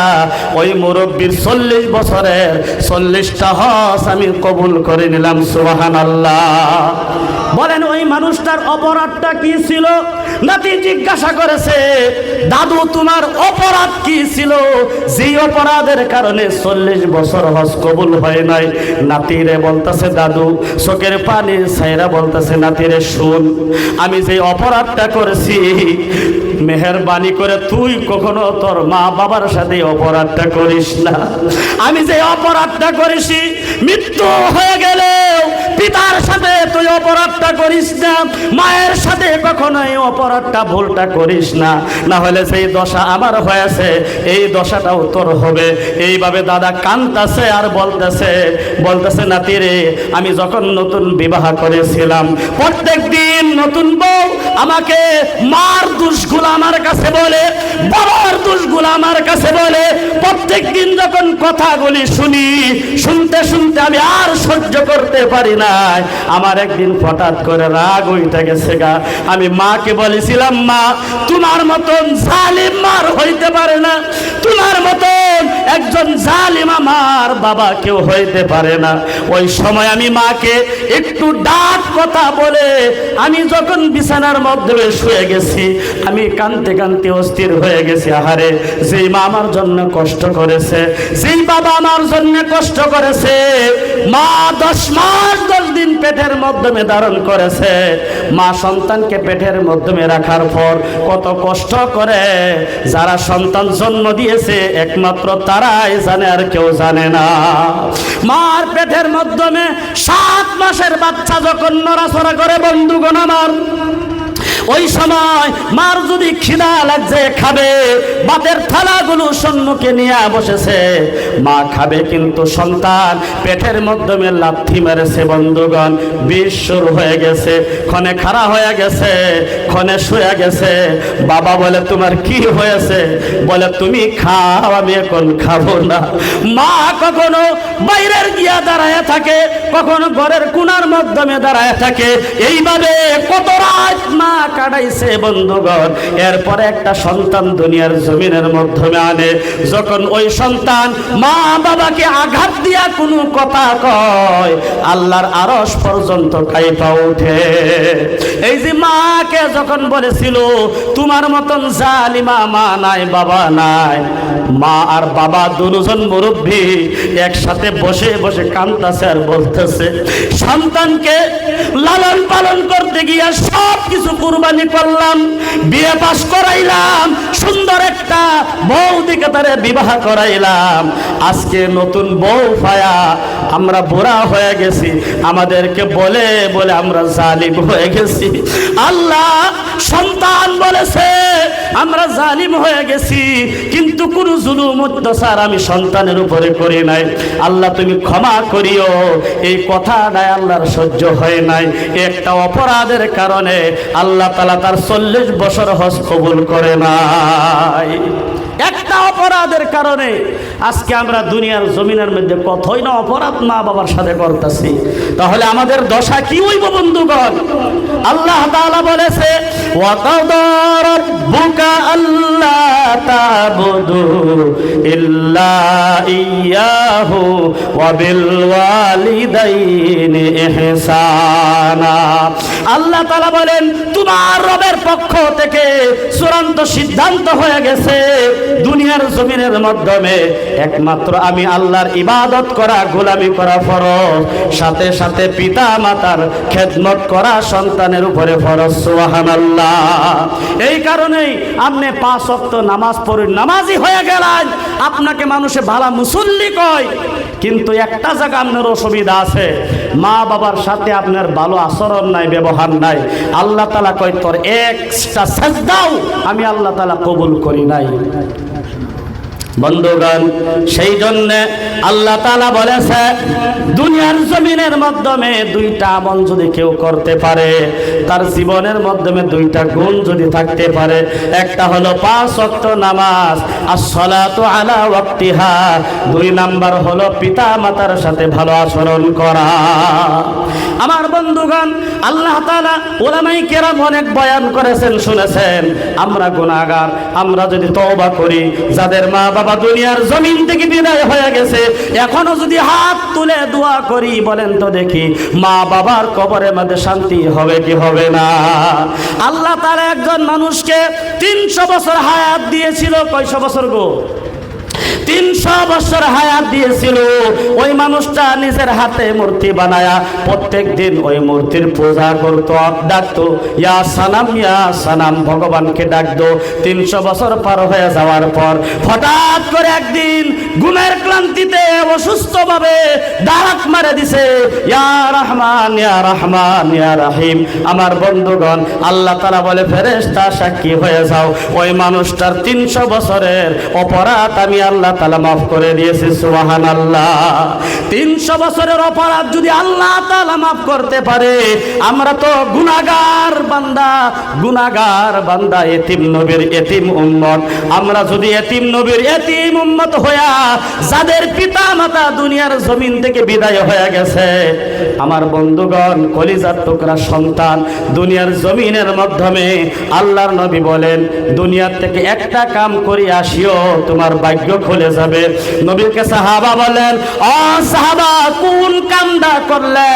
ওই মুরব্বীর 40 বছরের 40টা হজ আমি কবুল করে নিলাম। সুবহানাল্লাহ। বলেন ওই মানুষটার অপরাধটা কি ছিল? নাতি জিজ্ঞাসা করেছে দাদু তোমার অপরাধ কি ছিল, যেই অপরাধের কারণে 40 বছর হজ কবুল হয় নাই? নাতিরে বলতেছে দাদু চোখের পানি ছাইরা বলতেছে নাতিরে শুন, আমি যে অপরাধটা করেছি মেহেরবানি করে তুই কখনো তোর মা বাবার সাথে অপরাধটা করিস না। আমি যে অপরাধটা করেছি মৃত্যু হয়ে গেলেও পিতার সাথে তুই অপরাধটা করিস না, মায়ের সাথে কখনোই অপরাধটা ভুলটা করিস না, না হলে সেই দশা আমার হয়েছে এই দশাটাও তোর হবে। এইভাবে দাদা কাঁদতেছে আর বলতেছে নাতি রে, আমি যখন নতুন বিবাহ করেছিলাম প্রত্যেক দিন নতুন বউ আমাকে মার দোষগুলো আমার কাছে বলে, বাবার দোষগুলো আমার কাছে বলে। প্রত্যেক দিন যখন কথাগুলি শুনি, শুনতে শুনতে আমি আর সহ্য করতে পারি না। আমার একদিন হঠাৎ করে রাগ উঠে গেছে গা। আমি মাকে বলেছিলাম মা তোমার মতন জালিম মার হইতে পারে না, তোমার মতন একজন জালিম আমার বাবা কেউ হইতে পারে না। ওই সময় আমি মাকে একটু ডাক কথা বলে আমি যখন বিছানার মধ্যে শুয়ে গেছি, আমি কাঁদতে কাঁদতে অস্থির হয়ে গেছি। আহারে, যেই মা আমার জন্য কষ্ট করেছে, যেই বাবা আমার জন্য কষ্ট করেছে, মা 10 মাস 10 দিন পেটের মাধ্যমে ধারণ করেছে, মা সন্তানকে পেটের মাধ্যমে রাখার পর কত কষ্ট করে যারা সন্তান জন্ম দিয়েছে একমাত্র তারাই জানে, আর কেউ জানে না। মার পেটের মাধ্যমে 7 মাসের বাচ্চা যখন নড়াচড়া করে বন্ধুগণ আমার, ওই সময় মার যদি খিদা লাগছে খাবে, ভাতের থালাগুলো সম্মুখে নিয়ে বসেছে, মা খাবে, কিন্তু সন্তান পেটের মাধ্যমে লাথি মেরেছে বন্ধুগণ। বিষ শুরু হয়ে গেছে, ক্ষণে খাড়া হয়ে গেছে, ক্ষণে শুয়ে গেছে। বাবা বলে তোমার কি হয়েছে? বলে তুমি খাও, আমি এখন খাবো না। মা কখনো বাইরের গিয়া দাঁড়ায় থাকে, কখনো ঘরের কোণার মাধ্যমে দাঁড়ায় থাকে। এইভাবে কত রাত মা কাটাইছে বন্ধুগণ, এরপরে একটা সন্তান দুনিয়ার জমিনের মাধ্যমে আনে। যখন ওই সন্তান মা বাবাকে আঘাত দিয়া কোনো কথা কয়, আল্লাহর আরশ পর্যন্ত কাঁপা ওঠে। এই যে মাকে যখন বলেছিল তোমার মতন জালিমা মা নাই বাবা নাই, মা আর বাবা দুজন মুরব্বী একসাথে বসে বসে কাঁদতেছে আর বলতেছে সন্তানকে লালন পালন করতে গিয়ে সব কিছু কুরবানি করলাম, বিয়ে পাশ করাইলাম, সুন্দর একটা বউ দিকে তারে বিবাহ করাইলাম, আজকে নতুন বউ পায়া আমরা বুড়া হয়ে গেছি, আমাদেরকে বলে বলে আমরা জালিম হয়ে গেছি। আল্লাহ সন্তান বলেছে আমরা জালিম হয়ে গেছি, কিন্তু কোন জুলুম অত্যাচার আমি সন্তানের উপরে করি নাই, আল্লাহ তুমি ক্ষমা করিও। এই কথাটা আল্লাহর সহ্য হয় নাই। একটা অপরাধের কারণে আল্লাহ তাআলা তার 40 বছর হজ কবুল করে নাই। একটা অপরাধের কারণে আজকে আমরা দুনিয়ার জমিনের মধ্যে কতই না অপরাধ মা বাবার সাথে করতেছি। তাহলে আমাদের দশা কি হইব বন্ধুগণ? আল্লাহ তাআলা বলেছে ওয়া কাদা রাব্বুকা আল্লা তা'বুদু ইল্লা ইয়্যাহু ওয়া বিল ওয়ালিদাইনি ইহসানা। আল্লাহ তাআলা বলেন তোমার রবের পক্ষ থেকে চূড়ান্ত সিদ্ধান্ত হয়ে গেছে দুনিয়ার জমিনের মাধ্যমে একমাত্র আমি আল্লাহর ইবাদত করা, গোলামি করা ফরজ, সাথে সাথে পিতা মাতার খেদমত করা সন্তানের উপরে ফরজ। সুবহানাল্লাহ। এই কারণেই আপনি 5 ওয়াক্ত নামাজ পড়ে নামাজি হয়ে গেলেন, আপনাকে মানুষে ভালো মুসল্লি কয়, কিন্তু একটা জায়গা আপনার অসুবিধা আছে, মা বাবার সাথে আপনার ভালো আচরণ নাই, ব্যবহার নাই। আল্লাহ তাআলা কয় তোর একটা সাজদাও আমি আল্লাহ তাআলা কবুল করি নাই। বন্ধুগণ, সেই জন্য আল্লাহ তাআলা বলেছে দুনিয়ার জমিনের মাধ্যমে 2টা আমল যদি কেউ করতে পারে, তার জীবনের মাধ্যমে 2টা গুণ যদি থাকতে পারে, একটা হলো 5 ওয়াক্ত নামাজ, as-সালাতু আলা ওয়াক্তিহা, 2 নাম্বার হলো পিতা মাতার সাথে ভালো আচরণ করা। আমার বন্ধুগণ, আল্লাহ তাআলা উলামায়ে কেরাম অনেক বয়ান করেছেন, শুনেছেন। আমরা গুনাহগার, আমরা যদি তওবা করি, যাদের মা বাবা দুনিয়ার জমিন থেকে বিদায় হয়ে গেছে, এখনো যদি হাত তুলে দোয়া করি, বলেন তো দেখি মা বাবার কবরের মধ্যে শান্তি হবে কি হবে না? আল্লাহ তাআলা একজন মানুষকে 300 বছর হায়াত দিয়েছিল। কয়শো বছর গো? 300 বছর হায়াত দিয়েছিল। ওই মানুষটা নিজের হাতে মূর্তি বানায়া প্রত্যেক দিন ওই মূর্তির পূজা করতো, ডাকতো ইয়া সানাম, ভগবানকে ডাকতো। 300 বছর পার হয়ে যাওয়ার পর হঠাৎ করে একদিন ঘুমের ক্লান্তিতে অসুস্থভাবে ডাক মারে দিছে, ইয়া রহমান ইয়া রহমান ইয়া রহিম। আমার বন্ধুগণ, আল্লাহ তাআলা বলে ফেরেশতা সাক্ষী হয়ে যাও, ওই মানুষটার 300 বছরের অপরাধ আমি আল্লাহ তাআলা মাফ করে দিয়েছি। সুবহানাল্লাহ। 300 বছরের অপরাধ যদি আল্লাহ তাআলা মাফ করতে পারে, আমরা তো গুনাহগার বান্দা, এতিম নবীর এতিম উম্মত। আমরা যদি এতিম নবীর এতিম উম্মত হইয়া যাদের পিতা মাতা দুনিয়ার জমিন থেকে বিদায় হয়ে গেছে, আমার বন্ধুগণ, কলিজার টুকরা সন্তান দুনিয়ার জমিনের মাধ্যমে আল্লাহর নবী বলেন দুনিয়ার থেকে একটা কাম করে আসিও, তোমার ভাগ্য খুলে যাবে। নবীকে সাহাবা বলেন, ও সাহাবা, কোন কামটা করলে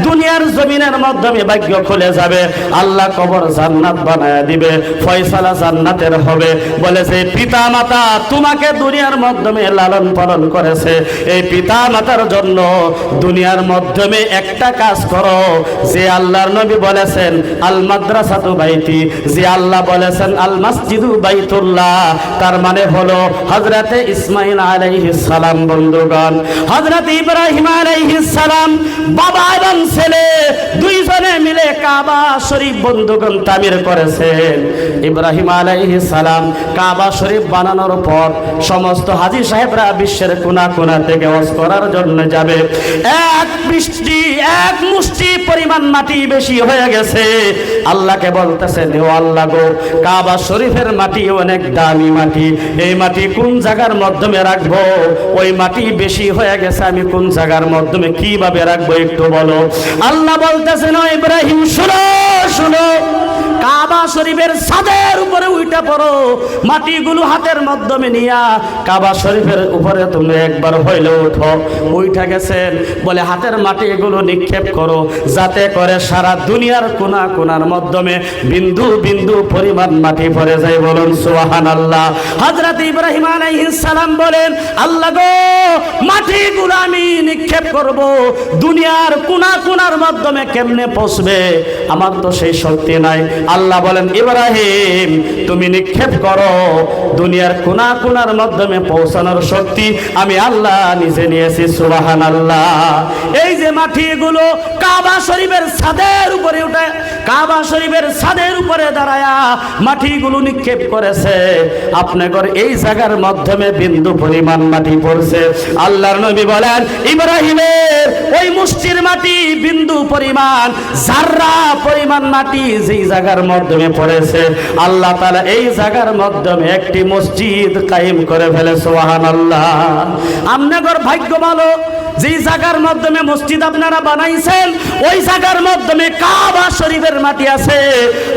দুনিয়ার জমিনের মাধ্যমে ভাগ্য খুলে যাবে? আল্লাহ কবর জান্নাত বানায়া দিবে, ফয়সালা জান্নাতের হবে। বলেছে পিতা মাতা তোমাকে দুনিয়ার মাধ্যমে লালন পালন করেছে, এই পিতা মাতার জন্য দুনিয়ার মাধ্যমে একটা কাজ করো, যে আল্লাহর নবী বলেছেন আল মাদ্রাসাতু বাইতি, যে আল্লাহ বলেছেন আল মসজিদু বাইতুল্লাহ, তার মানে হলো হযরতে ইসমাঈল আলাইহিস সালাম। বন্ধুগণ, হযরত ইব্রাহিম আলাইহিস সালাম বাবা এবং ছেলে দুইজনে মিলে কাবা শরীফ বন্ধুগণ তামির করেছেন। ইব্রাহিম আলাইহিস সালাম কাবা শরীফ বানানোর পর সমস্ত হাজী সাহেবরা বিশ্বের কোনা কোনা থেকে হজ করার জন্য যাবে। এক মুষ্টি পরিমাণ মাটি বেশি হয়ে গেছে। আল্লাহকে বলতেছেন, ও আল্লাহ গো, কাবা শরীফের মাটি অনেক দামি মাটি, এই মাটি কোন জায়গার মাধ্যমে রাখবো? ওই মাটি বেশি হয়ে গেছে, আমি কোন জায়গার মাধ্যমে কিভাবে রাখবো একটু বলো। আল্লাহ বলতেছেন, ও ইব্রাহিম শুনো, কাবা শরীফ শরীফের ছাদের উপরে উঠে পড়ো, মাটিগুলো হাতের মাধ্যমে নিয়া কাবা শরীফের উপরে তুমি একবার হইলে উঠো। উঠা গেছেন বলে হাতের মাটি এগুলো নিক্ষেপ করো, যাতে করে সারা দুনিয়ার কোনা কোনার মাধ্যমে বিন্দু বিন্দু পরিমাণ মাটি পড়ে যায়। বলুন সুবহানাল্লাহ। হযরত ইব্রাহিম আলাইহিস সালাম বলেন, আল্লাহ গো, মাটিগুলো আমি নিক্ষেপ করব, দুনিয়ার কোনা কোনার মাধ্যমে কেমনে পৌঁছবে, আমার তো সেই শক্তি নাই। আল্লাহ বলেন, ইব্রাহিম তুমি নিক্ষেপ করো, দুনিয়ার কোনা কোনার মাধ্যমে পৌঁছানোর শক্তি আমি আল্লাহ নিজে নিয়েছি। সুবহানাল্লাহ। এই যে মাটিগুলো কাবা শরীফের ছাদের উপরে উঠে, কাবা শরীফের ছাদের উপরে দাঁড়ায়া মাটিগুলো নিক্ষেপ করেছে, আপনাদের এই জায়গার মাধ্যমে বিন্দু পরিমাণ মাটি পড়ছে। আল্লাহর নবী বলেন, ইব্রাহিমের ওই মুষ্টির মাটি বিন্দু পরিমাণ, জাররা পরিমাণ মাটি যেই জায়গার মাধ্যমে পড়েছে, আল্লাহ তাআলা এই জায়গার মাধ্যমে একটি মসজিদ কায়েম করে ফেলে। সুবহানাল্লাহ। আপনাদের ভাগ্য ভালো, যেই জায়গার মাধ্যমে মসজিদ আপনারা বানাইছেন ওই জায়গার মাধ্যমে কাবা শরীফের মাটি আছে।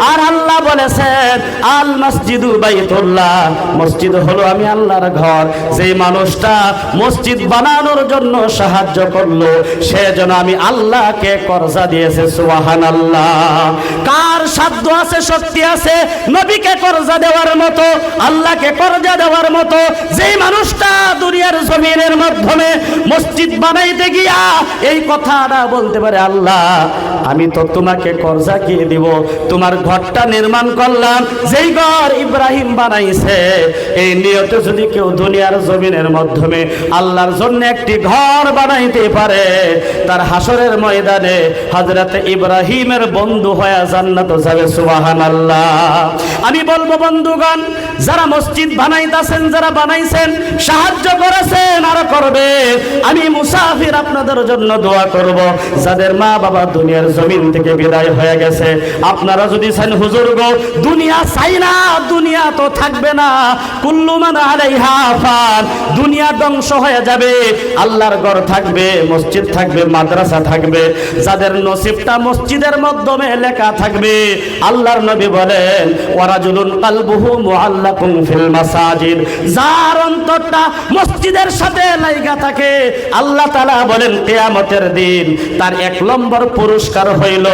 আর আল্লাহ বলেছেন, আল মসজিদু বাইতুল্লাহ, মসজিদ হলো আমি আল্লাহর ঘর। যেই মানুষটা মসজিদ বানানোর জন্য সাহায্য করলো, সে যেন আমি আল্লাহকে কর্জা দিয়েছে। সুবহানাল্লাহ। কার সাধ্য আছে, শক্তি আছে নবীকে কর্জা দেওয়ার মতো, আল্লাহকে কর্জা দেওয়ার মতো? যেই মানুষটা দুনিয়ার জমিনের মাধ্যমে মসজিদ বানাইতে গিয়া এই কথাটা বলতে পারে, আল্লাহ আমি তো তোমাকে কর্জা কি দিব, তোমার ঘরটা নির্মাণ করলাম যেই ঘর ইব্রাহিম বানাইছে, এই নিয়তে যদি কেউ দুনিয়ার জমিনের মাধ্যমে আল্লাহর জন্য একটি ঘর বানাইতে পারে, তার হাসরের ময়দানে হযরত ইব্রাহিমের বন্ধু হয়ে জান্নাতে যাবে। সুবহানাল্লাহ। আমি বলবো বন্ধুগণ, যারা মসজিদ বানাইতেছেন, যারা বানাইছেন, সাহায্য করেছেন, আর করবে, আমি মুসাফির আপনাদের জন্য দোয়া করব। যাদের মা বাবা দুনিয়ার জমিন থেকে বিদায় হয়ে গেছে, আপনারা যদি চান হুজুর গো দুনিয়া চাই না, দুনিয়া তো থাকবে না, কুল্লু মান আলাইহা ফান, দুনিয়া ধ্বংস হয়ে যাবে, আল্লাহর ঘর থাকবে, মসজিদ থাকবে, মাদ্রাসা থাকবে, যাদের নসিবটা মসজিদের মাধ্যমে লেখা থাকবে, আল্লাহর নবী বলেন, ওয়ারাজুলুন কালবুহু মুআল্লাকুন ফিল মাসাজিদ, যার অন্তরটা মসজিদের সাথে লাগা থাকে, আল্লাহ তাআলা বলেন কিয়ামতের দিন তার 1 নম্বর পুরস্কার হইল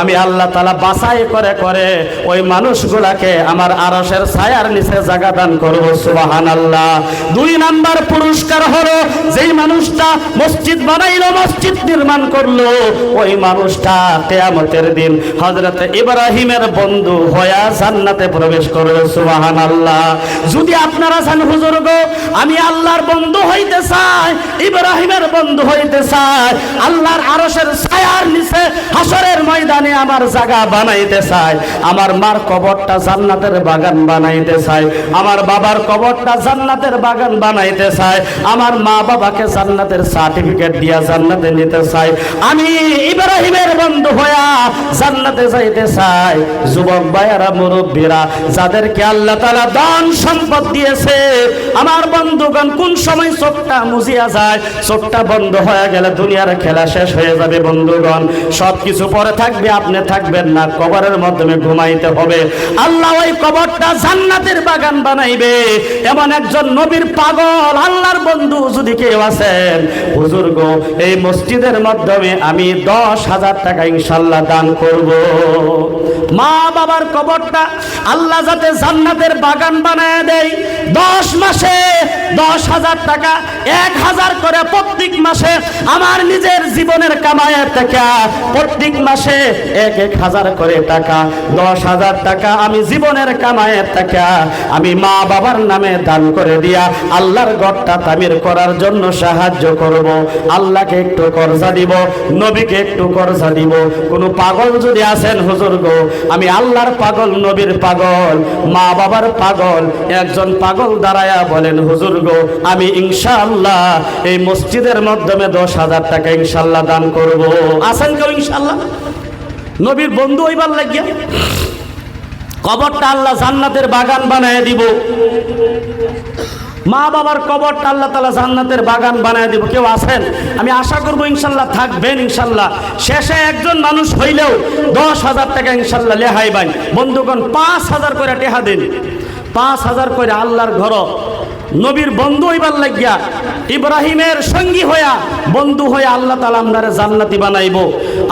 আমি আল্লাহ তাআলা বাছাই করে করে ওই মানুষগুলাকে আমার আরশের ছায়ার নিচে জায়গা দান করব। সুবহানাল্লাহ। 2 নম্বর পুরস্কার হলো যেই মানুষটা মসজিদ বানাইলো, মসজিদ নির্মাণ করলো, ওই মানুষটা কিয়ামতের দিন হযরত ইব্রাহিমের বন্ধু হয়ে জান্নাতে প্রবেশ করবে। সুবহানাল্লাহ। যদি আপনারা জান হুজুর গো আমি আল্লাহর বন্ধু হইতে চাই, ইব্রাহিমের বন্ধু হইতে চাই, আল্লাহর আরশের ছায়ার নিচে হাসরের ময়দানে আমার জায়গা বানাইতে চাই, আমার মার কবরটা জান্নাতের বাগান বানাইতে চাই, আমার বাবার কবরটা জান্নাতের বাগান বানাইতে চাই, আমার মা বাবাকে জান্নাতের সার্টিফিকেট দিয়া জান্নাতে নিতে চাই, আমি ইব্রাহিমের বন্ধু হইয়া জান্নাতে যাইতে চাই। যুবক ভাইয়েরা, মুরব্বীরা, যাদেরকে আল্লাহ তাআলা ধন সম্পদ দিয়েছে, আমার বন্ধুগণ কোন সময় চোখটা মুজিয়া যায়, চোখটা বন্ধ হয়ে গেলে দুনিয়ার খেলা শেষ হয়ে যাবে। বন্ধুগণ সবকিছু পরে থাকবে, আপনি থাকবেন না, কবরের মাধ্যমে ঘুমাইতে হবে। আল্লাহ ওই কবরটা জান্নাতের বাগান বানাইবে। এমন একজন নবীর পাগল আল্লাহর বন্ধু যদি কেউ আছেন, হুজুর গো এই মসজিদের মাধ্যমে আমি 10,000 টাকা ইনশাআল্লাহ দান করব। মা বাবার কবরটা আল্লাহ যাতে জান্নাতের বাগান বানায় দেয়, 10 মাসে 10,000 টাকা, 1,000 করে প্রত্যেক মাসে আমার নিজের জীবনের কামাইয়ের টাকা, প্রত্যেক মাসে 1,000 করে টাকা, 10,000 টাকা আমি জীবনের কামাইয়ের টাকা আমি মা বাবার নামে দান করে দিয়া আল্লাহর ঘরটা তামির করার জন্য সাহায্য করব। আল্লাহকে একটু কর্জা দিব, নবীকে একটু কর্জা দিব। কোন পাগল যদি আছেন, হুজুর গো আমি আল্লাহর পাগল, নবীর পাগল, মা বাবার পাগল, একজন পাগল দাঁড়ায়া বলেন, হুজুর গো আমি ইনশাআল্লাহ এই মসজিদের মাধ্যমে 10,000 টাকা ইনশাআল্লাহ দান করব। আছেন কেউ ইনশাআল্লাহ? নবীর বন্ধু হইবার লাগিয়া কবরটা আল্লাহ জান্নাতের বাগান বানায় দিব। মা বাবার কবরটা আল্লাহ তাআলা জান্নাতের বাগান বানায় দিব। কেউ আছেন? আমি আশা করব ইনশাল্লাহ থাকবেন ইনশাল্লাহ। শেষে একজন মানুষ হইলেও 10,000 টাকা ইনশাল্লাহ লেহাই বাইন। বন্ধুগণ 5,000 করে টেহা দিন, 5,000 করে আল্লাহর ঘর নবীর বন্ধু হইবার লাগিয়া, ইব্রাহিমের সঙ্গী হইয়া বন্ধু হইয়া আল্লাহ তাআলা আপনারে জান্নাতি বানাইব।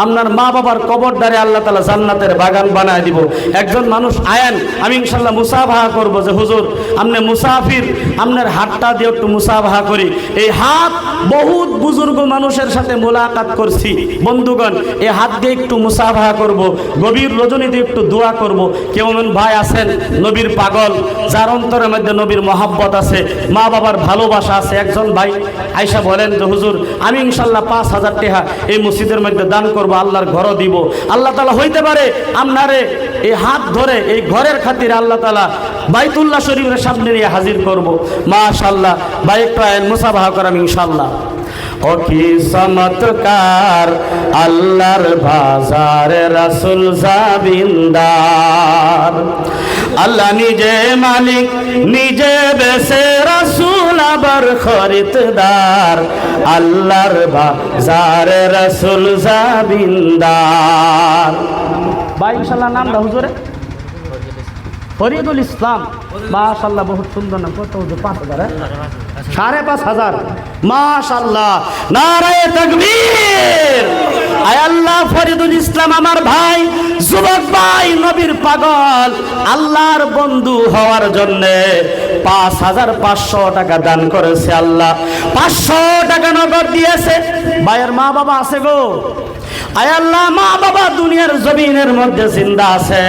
আপনার মা বাবার কবর দ্বারে আল্লাহ তাআলা জান্নাতের বাগান বানায় দিব। একজন মানুষ আয়েন, আমি ইনশাল্লাহ মুসাফাহা করব যে হুজুর আপনি মুসাফির, আপনার হাতটা দিয়ে একটু মুসাফাহা করি। এই হাত বহুত বুজুর্গ মানুষের সাথে মোলাকাত করছি। বন্ধুগণ এই হাত দিয়ে একটু মুসাফাহা করব, গভীর রজনীতে একটু দোয়া করব। কেমন ভাই আছেন নবীর পাগল, যার অন্তরের মধ্যে নবীর মহাব্বত আছে, মা বাবার ভালোবাসা আছে? একজন ভাই আয়সা বলেন যে হুজুর আমি ইনশাল্লাহ 5,000 টাকা এই মসজিদের মধ্যে দান করব, আল্লাহর ঘরও দিব। আল্লাহ তাআলা হইতে পারে আপনারে এই হাত ধরে এই ঘরের খাতিরে আল্লাহ তাআলা বাইতুল্লাহ শরীফের সামনে নিয়ে হাজির করব। মাশাআল্লাহ ভাই একটু আইন মুসাফাহা করাম ইনশাল্লাহ। ও কি চমৎকার আল্লাহর বাজারে রাসূল জাবিন্দার, আল্লাহ নিজে মালিক নিজে বেচে, রাসূল আবার খরিদদার, আল্লাহর বাজারে রাসূল জাবিন্দার। ভাই ইনশাআল্লাহ নামটা হুজুরে ফরিদুল ইসলাম। মাশাআল্লাহ বহুত সুন্দর নাম। কত হুজুর? 5,000? 5,500। মাশাআল্লাহ, নারায়ে তাকবীর। আয় আল্লাহ, ফরিদুল ইসলাম আমার ভাই, যুবক ভাই, নবীর পাগল, আল্লাহর বন্ধু হওয়ার জন্য 5,500 টাকা দান করেছে। আল্লাহ 500 টাকা নগদ দিয়েছে। ভাইয়ের মা বাবা আছে গো? আয় আল্লাহ, মা বাবা দুনিয়ার জমিনের মধ্যে জিন্দা আছে,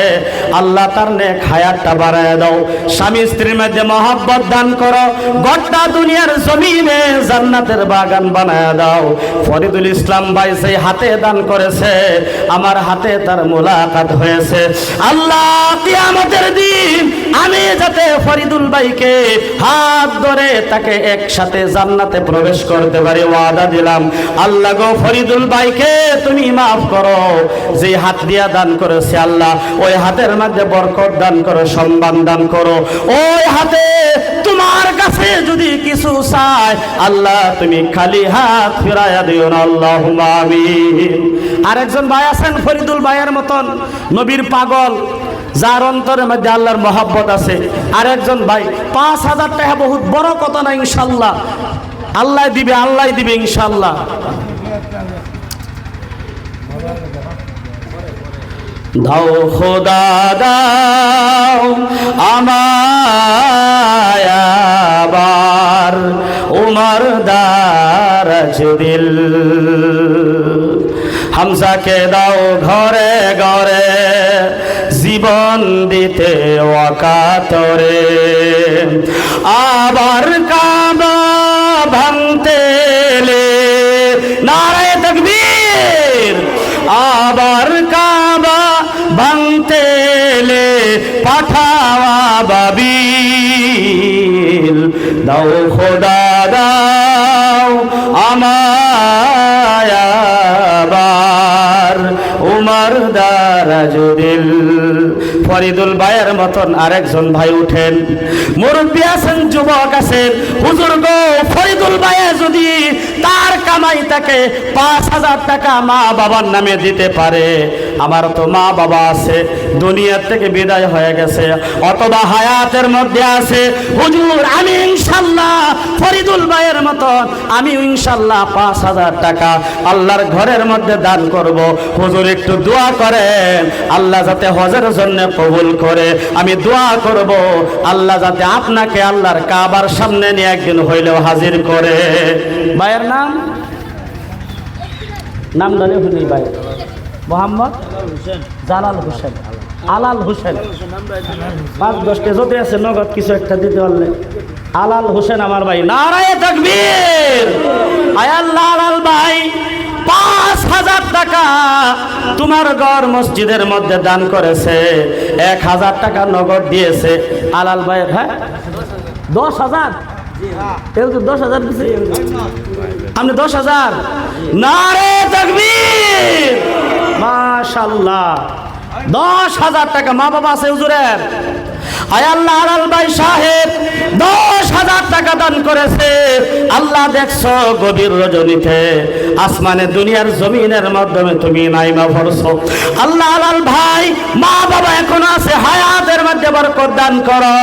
আল্লাহ তার নেক হায়াতটা বাড়ায় দাও। স্বামী স্ত্রীর মধ্যে মহব্বত দান করো, গোটা দুনিয়ার জমিনে জান্নাতের বাগান বানায় দাও। ফরিদুল ইসলাম ভাই সেই হাতে দান করেছে, আমার হাতে তার মোলাকাত হয়েছে। আল্লাহ কিয়ামতের দিন আমি যাতে ফরিদুল ভাইকে হাত ধরে তাকে একসাথে জান্নাতে প্রবেশ করতে পারি, ওয়াদা দিলাম। আল্লাহ গো, ফরিদুল ভাইকে তুমি মাফ করো। যে হাত দিয়া দান করেছে আল্লাহ, ওই হাতের মধ্যে বরকত দান করো, সম্মান দান করো। ওই হাতে তোমার কাছে যদি কিছু চাই আল্লাহ তুমি খালি হাত ফিরাইয়া দিও না, আল্লাহুম্মা আমিন। আরেকজন ভাই আছেন ফরিদুল ভাইয়ের মতন, নবীর পাগল, যার অন্তরের মধ্যে আল্লাহর মহব্বত আছে। আরেকজন ভাই 5,000 টাকা বহুত বড় কথা না, ইনশাল্লাহ আল্লাহ দিবে, আল্লাহ দিবে ইনশাল্লাহ। দাও খোদা দাও আমায় আবার উমর দারাজ দিল, হামজাকে দাও ঘরে ঘরে জীবন দিতে ওয়াকাতরে, আবার কাবা ভাঙতে এলে, নারায়ে তাকবীর, আবার কাবা ভাঙতে এলে পাঠাওয়া বাবিল, দাও খোদা দাও আমায় আবার উমর দারাজ দিল। ফরিদুল ভাইয়ের মতন আরেকজন ভাই উঠেন, মুরব্বী আছেন, যুবক আছেন, হুজুর গো, ফরিদুল ভাইয়ে যদি তার কামাই তাকে 5,000 টাকা মা বাবার নামে দিতে পারে, আমার তো মা বাবা আছে, দুনিয়া থেকে বিদায় হয়ে গেছে অথবা হায়াতের মধ্যে আছে, হুজুর আমি ইনশাল্লাহ ফরিদুল ভাইয়ের মতন আমি ইনশাল্লাহ 5,000 টাকা আল্লাহর ঘরের মধ্যে দান করব। হুজুর একটু দোয়া করেন, আল্লাহ যাতে হজের জন্য কবুল করে। আমি দোয়া করব আল্লাহ যাতে আপনাকে আল্লাহর কাবার সামনে নিয়ে একদিন হইলেও হাজির করে। ভাইয়ের নাম জানি শুনি ভাই? মোহাম্মদ জালাল হোসেন, আলাল হোসেন। 5-10 যদি আছে নগদ কিছু একটা দিতে পারলে। আলাল হোসেন আমার ভাই, নারায়ে তাকবীর। আয় আল্লাহ, আলাল ভাই 5,000 টাকা তোমার ঘর মসজিদের মধ্যে দান করেছে, 1,000 টাকা নগদ দিয়েছে আলাল ভাই। হ্যাঁ 10,000, 10,000 দিছে আপনি 10,000। নারায়ে তাকবীর, মাশাআল্লাহ। 10,000 টাকা মা বাবা আছে হুজুরের। আয় আল্লাহ আলাল ভাই সাহেব 10,000 টাকা দান করেছে। আল্লাহ দেখছো গভীর রজনীতে আসমানে দুনিয়ার জমিনের মাধ্যমে তুমি নাইমা ভরছো। আল্লাহ আলাল ভাই মা বাবা এখন আছে, হায়াতের মধ্যে বরকত দান করো।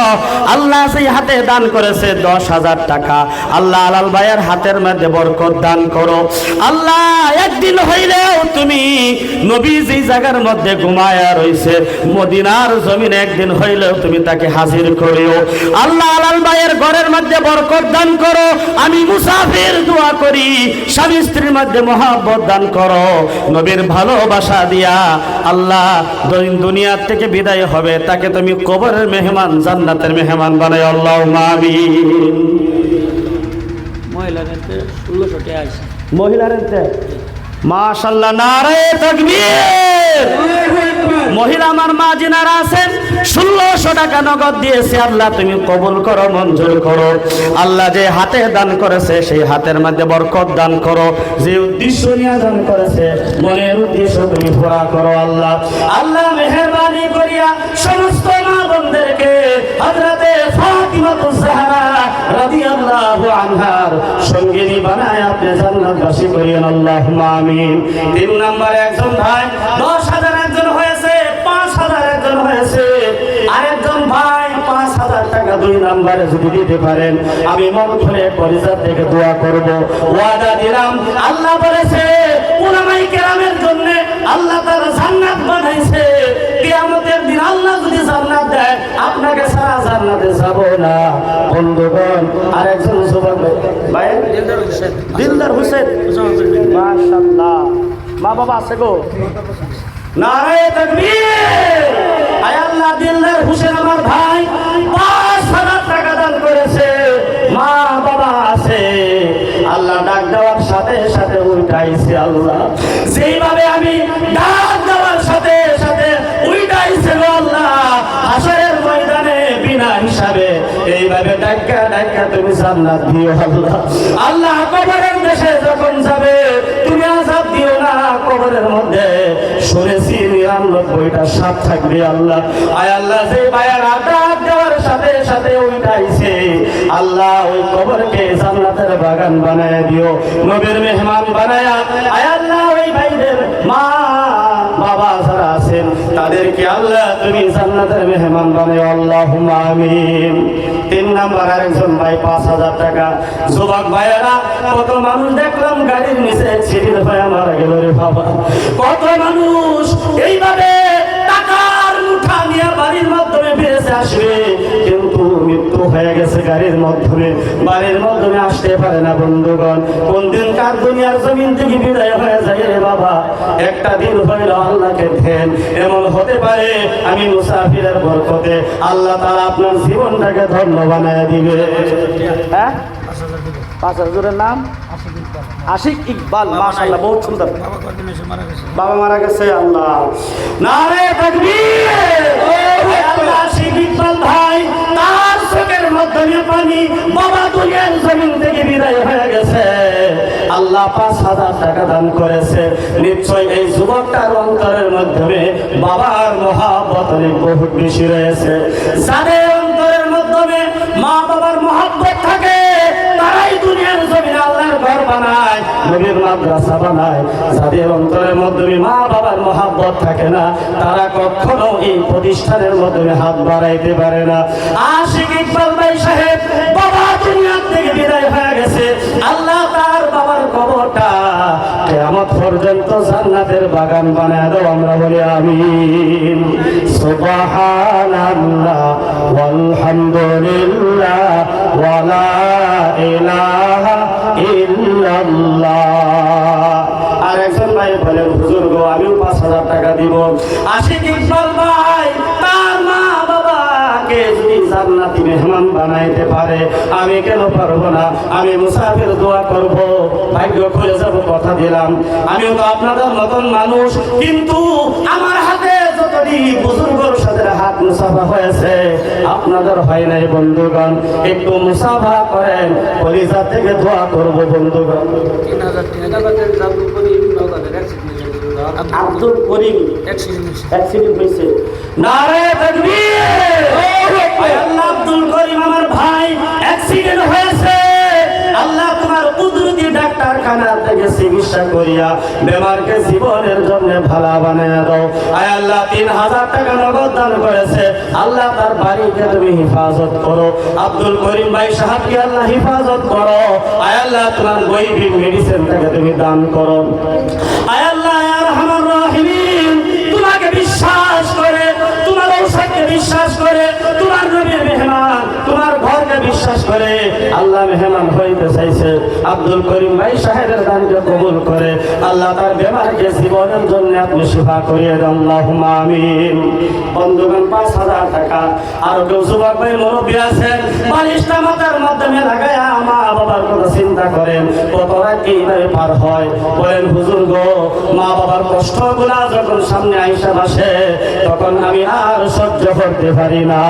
আল্লাহ সেই হাতে দান করেছে 10,000 টাকা, আল্লাহ আলাল ভাইয়ের হাতের মধ্যে বরকত দান করো। আল্লাহ একদিন হইলেও তুমি নবী যে জায়গার মধ্যে ঘুমায়া রইছে মদিনার জমিনে একদিন হইলেও তুমি তাকে হাজির করিও। আল্লাহ আলাল ভাইয়ের ঘরের মধ্যে বরকত দান করো। আমি মুসাফির দোয়া করি স্বামী স্ত্রীর মধ্যে মহব্বত দান করো, নবীর ভালোবাসা দিয়া আল্লাহ দুনিয়া থেকে বিদায় হবে তাকে তুমি কবরের মেহমান জান্নাতের মেহমান বানাই। আল্লাহুম্মা আমিন। মহিলাদের মাশাআল্লাহ, নারে তাকবীর। মহিলা আমার মা যিনারা আছেন 1600 টাকা নগদ দিয়েছে। আল্লাহ তুমি কবুল করো, মঞ্জুর করো। আল্লাহ যে হাতে দান করেছে সেই হাতের মধ্যে বরকত দান করো, যে উদ্দেশ্য নিয়ে দান করেছে মনের উদ্দেশ্য তুমি পুরা করো। আল্লাহ আল্লাহ মেহেরবানি করিয়া সমস্ত মা বোনদেরকে হযরতে ফাতিমাতুজ জাহরা রাদিয়াল্লাহু আনহার সঙ্গিনী বানায় আপনি জান্নাতবাসী করিয়েন। আল্লাহুম্মা আমিন। 3 নম্বরে একজন ভাই 10,000 একজন হয়েছে, 5,000 একজন হয়েছে। আরেকজন ভাই 5,000 টাকা 2 নম্বরে যদি দিতে পারেন আমি মন খুলে পরিজাত থেকে দোয়া করব। ওয়াদা দিলাম। আল্লাহ বলেছে উলামায়ে কেরামের জন্য আল্লাহ তাআলা জান্নাত বানাইছে। কিয়ামতের দিন আল্লাহ যদি জান্নাত দেয় আপনাকে সারা জান্নাতে যাব না। বন্ধুগণ আরেকজন যুবক ভাই দিলদার হোসেন, মাশাআল্লাহ, মা বাবা আছে গো, নারে তাকবীর। আয় আল্লাহ দিলদার হোসেন আমার ভাই 5,000 টাকা দান করেছে, মা বাবা আছে। আল্লাহ ডাক দেওয়ার সাথে সাথে উঠাইছে। আল্লাহ যেইভাবে আমি ডাক দেওয়ার সাথে সাথে উঠাইছে আল্লাহ হাসরের ময়দানে বিনা হিসাবে এইভাবে ডাক্কা ডাক্কা তুমি জান্নাত দিও। আল্লাহ আল্লাহ কবরের দেশে যখন যাবে তুমি আযাব দিও না। কবরের মধ্যে শুনেছি 99টা সাপ থাকবে। আল্লাহ আয় আল্লাহ যে ভাইয়ের ডাক দেওয়ার সাথে সাথে উঠাইছে আল্লাহ ওই কবরকে জান্নাতের বাগান বানায় দিও, নবীর মেহমান বানায়া। আয় আল্লাহ ওই ভাইদের মা বাবা যারা আছেন তাদেরকে আল্লাহ তুমি জান্নাতের মেহমান বানাও। আল্লাহুম্মা আমিন। 3 নম্বর আরেকজন ভাই 5,000 টাকা। যুবক ভাইয়েরা কত মানুষ দেখলাম গাড়ির নিচে অ্যাক্সিডেন্ট হয়ে মারা গেল রে বাবা। কত মানুষ এইভাবে টাকার মুঠা নিয়ে বাড়ির মাধ্যমে বেঁচে আসবে কিন্তু মৃত্যু হয়ে গেছে গাড়ির মাধ্যমে, বাড়ির মাধ্যমে আসতে পারে না। বন্ধুগণ কোন দিন কার দুনিয়ার জমিন থেকে বিদায় হয়ে যায় রে বাবা। একটা দিন হইল আল্লাহকে ধ্যান এমন হতে পারে আমি মুসাফিরের বরকতে আল্লাহ তাআলা আপনার জীবনটাকে ধন্য বানায় দিবে। হ্যাঁ 5,000 নাম আশিক ইকবাল, মাশাআল্লাহ বহুত সুন্দর। বাবা মারা গেছে। আল্লাহ নারে তাকবীর। আল্লাহ আশিক ইকবাল ভাই তার চোখের মাধ্যমে পানি, বাবা দুনিয়ার জমিন থেকে বিদায় হয়ে গেছে। আল্লাহ 5,000 টাকা দান করেছে। নিশ্চয় এই যুবকটার অন্তরের মাধ্যমে বাবার মহব্বত অনেক বহুত বেশি রয়েছে। যাদের অন্তরের মাধ্যমে মা বাবার মহব্বত থাকে তারাই দুনিয়ার জমিনে আল্লাহর ঘর বানায়, নবীর মাদ্রাসা বানায়। যাদের অন্তরের মাধ্যমে মা বাবার মহব্বত থাকে না তারা কখনো এই প্রতিষ্ঠানের মাধ্যমে হাত বাড়াইতে পারে না। আশিক ইকবাল ভাই সাহেব বাবা দুনিয়ার থেকে বিদায় হয়ে গেছে। আল্লাহ তার বাবার কবরটা কিয়ামত পর্যন্ত জান্নাতের বাগান বানায় দাও। আমরা বলি আমিন। সুবহানাল্লাহ ওয়ালহামদুলিল্লাহ ওয়ালা ইলাহা ইল্লাল্লাহ। আরেকজন ভাই বলেন হুজুর গো আমিও 5,000 টাকা দিব। আশিক ইকবাল ভাই তার মা বাবাকে যদি জান্নাতি মেহমান বানাইতে পারে আমি কেন পারবো না? আমি মুসাফির দোয়া করব, ভাগ্য খুলে যাব, কথা দিলাম। আমিও তো আপনাদের মতন মানুষ, কিন্তু আমার হাতে যতটি বুজুর্গর সাথে হাত মুসাফা হয়েছে আপনাদের হয় নাই। বন্ধুগণ একটু মুসাফা করেন, কলিজা থেকে দোয়া করব। বন্ধুগণ আব্দুল করিম অ্যাক্সিডেন্ট হয়েছে। নারে তাকবীর। খানা থেকে চিকিৎসা করিয়া বেমারকে জীবনের জন্য ভালো বানায় দাও। আয় আল্লাহ 3000 টাকা নগদ দান করেছে, আল্লাহ তার বাড়িকে তুমি হেফাজত করো। আব্দুল করিম ভাই সাহেবকে আল্লাহ হেফাজত করো। আয় আল্লাহ তোমার বৈদিক মেডিসিনটাকে তুমি দান করো। আয় আল্লাহ ইয়া রহমান রহিম, তোমাকে বিশ্বাস করে, তোমার ঔষধকে বিশ্বাস করে, তোমার নবীর মেহমান, তোমার ঘরকে বিশ্বাস করে আল্লাহ মেহমান হইতে চাইছে, আব্দুল করিম ভাই সাহেবের দানকে কবুল করে আল্লাহ তার বেমারকে জীবনের জন্য আপনি শিফা করিয়ে দেন, আল্লাহুম্মা আমিন। বন্ধুগণ 5000 টাকা। আর কেউ যুবক ভাই মুরব্বী আছেন, বালিশটা মাথার মাধ্যমে লাগায়া মা বাবার কথা চিন্তা করেন, কতটা কিভাবে পার হয়। বলেন হুজুর গো, মা বাবার কষ্টগুলা যখন সামনে আইসা বসে তখন আমি আর সহ্য করতে পারি না।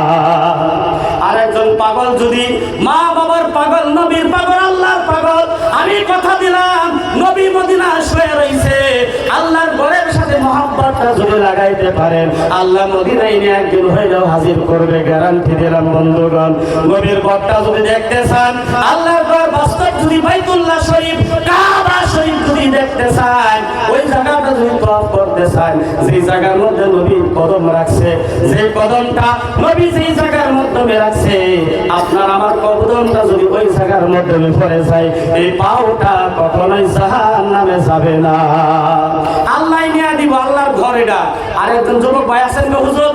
আরেকজন পাগল যদি মা বাবার পাগল, নবীর পাগল, আল্লাহর পাগল, আমি কথা দিলাম নবী মদিনা শুয়ে রইছে, আল্লাহর ঘরের সাথে মহব্বতটা যদি লাগাইতে পারেন আল্লাহ মদিনায় নিয়ে একদিন হইলেও হাজির করবে, গ্যারান্টি দিলাম। বন্ধুগণ নবীর ঘরটা যদি দেখতে চান, আল্লাহর ঘর বাস্তব যদি বাইতুল্লাহ শরীফ, কাবা শরীফ যদি দেখতে চান, ওই জায়গাটা যদি তওয়াফ করতে চান, যেই জায়গার মধ্যে নবী কদম রাখছে, যে কদমটা নবী যেই জায়গার মাধ্যমে রাখছে, আপনার আমার কদমটা যদি ওই জায়গার মাধ্যমে পড়ে যায়, এই পাওটা কখনোই জাহান্নামে যাবে না। আল্লাহ নিয়ে দিব আল্লাহর ঘর এটা। আরেকজন যুবক ভাই আছেন গো হুজুর,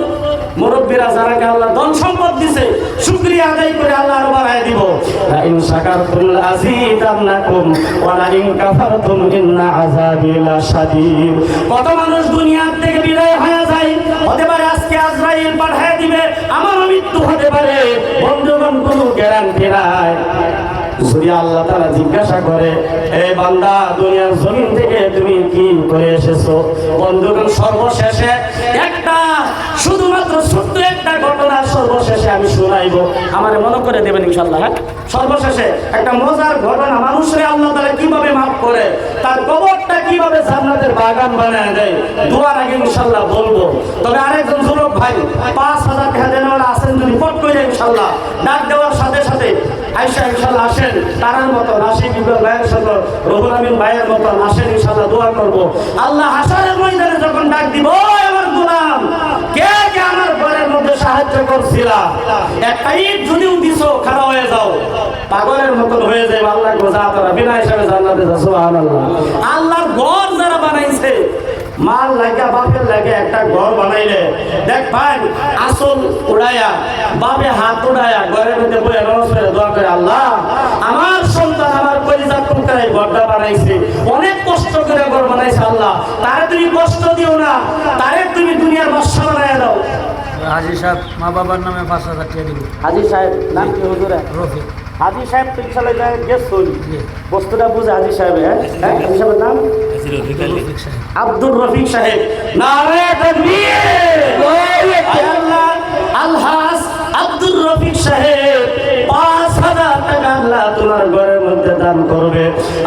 মুরব্বীরা যারাকে আল্লাহ ধন সম্পদ দিছে, শুকরিয়া আদায় করে আল্লাহ আরো বাড়ায় দিব। লা ইন শাকারতুম লাযীদান্নাকুম ওয়া লা ইন কাফারতুম ইন্না আযাবি লাশাদীদ। কত মানুষ দুনিয়া থেকে বিদায় হয়ে যায়, হতে পারে আজকে আজরাইল পাঠিয়ে দিবে, আমার মৃত্যু হতে পারে। বন্ধুগণ কোনো গ্যারান্টি নাই। যদি আল্লাহ তাআলা জিজ্ঞাসা করে, এই বান্দা দুনিয়ার জমিন থেকে তুমি কি করে এসেছো, বন্ধুগণ সর্বশেষে একটা শুধুমাত্র ছোট্ট একটা ঘটনা সর্বশেষে আমি শোনাইবো, আমারে মনে করে দেবেন ইনশাআল্লাহ। হ্যাঁ, সর্বশেষে একটা মজার ঘটনা, মানুষরে আল্লাহ তাআলা কিভাবে মাফ করে, তার কবরটা কিভাবে জান্নাতের বাগান বানায় দেয়, দোয়ার আগে ইনশাআল্লাহ বলবো। তবে আরেকজন যুবক ভাই 5000 টাকা দেওয়ালা আছেন, যদি পট করে ইনশাআল্লাহ ডাক দেওয়ার সাথে সাথে আইসা ইনশাআল্লাহ আসেন, তারার মতো নাসিক ইকবাল ভাইয়ের সাথে রহুল আমিন ভাইয়ের মতো আসেন, ইনশাআল্লাহ দোয়া করবো। আল্লাহ হাশরের ময়দানে যখন ডাক দিব, আমার গোলাম কে কে আমার ঘরের মধ্যে সাহায্য করছিলা, একটা ইট যদিও দিছো খাড়া হয়ে যাও, পাগলের মতন হয়ে যায়, আল্লাহ গোজা তারা বিনা হিসাবে জান্নাতে যা। সুবহানাল্লাহ। আল্লাহর ঘর যারা বানাইছে, মাল লাগা বাপের লাগে একটা ঘর বানাইলে দেখ ভাই, আসল উড়াইয়া বাপে হাত উড়াইয়া ঘরের মধ্যে বইয়া নামাজ পড়ে দোয়া করে, আল্লাহ আমার সন্তান আমার কলিজার টুকরায় ঘরটা বানাইছে, অনেক কষ্ট করে ঘর বানাইছে, আল্লাহ তারে তুমি কষ্ট দিও না, তারে তুমি দুনিয়ার বাদশা বানাইয়া দাও। হাজি সাহেব মা বাবার নামে 5000 টাকা দিব। হাজি সাহেব নাম কি হুজুর? রফিক। হাজি সাহেব তো ইনশাআল্লাহ গেছুন, বস্তুটা বুঝে হাজি সাহেব। হ্যাঁ, হাজি সাহেবের নাম আব্দুর রফিক সাহেব। নারে তাকবীর। আল্লাহ আলহাজ আব্দুর রফিক সাহেব 5000 টাকা আল্লাহ তোমার ঘরের মধ্যে দান করবে,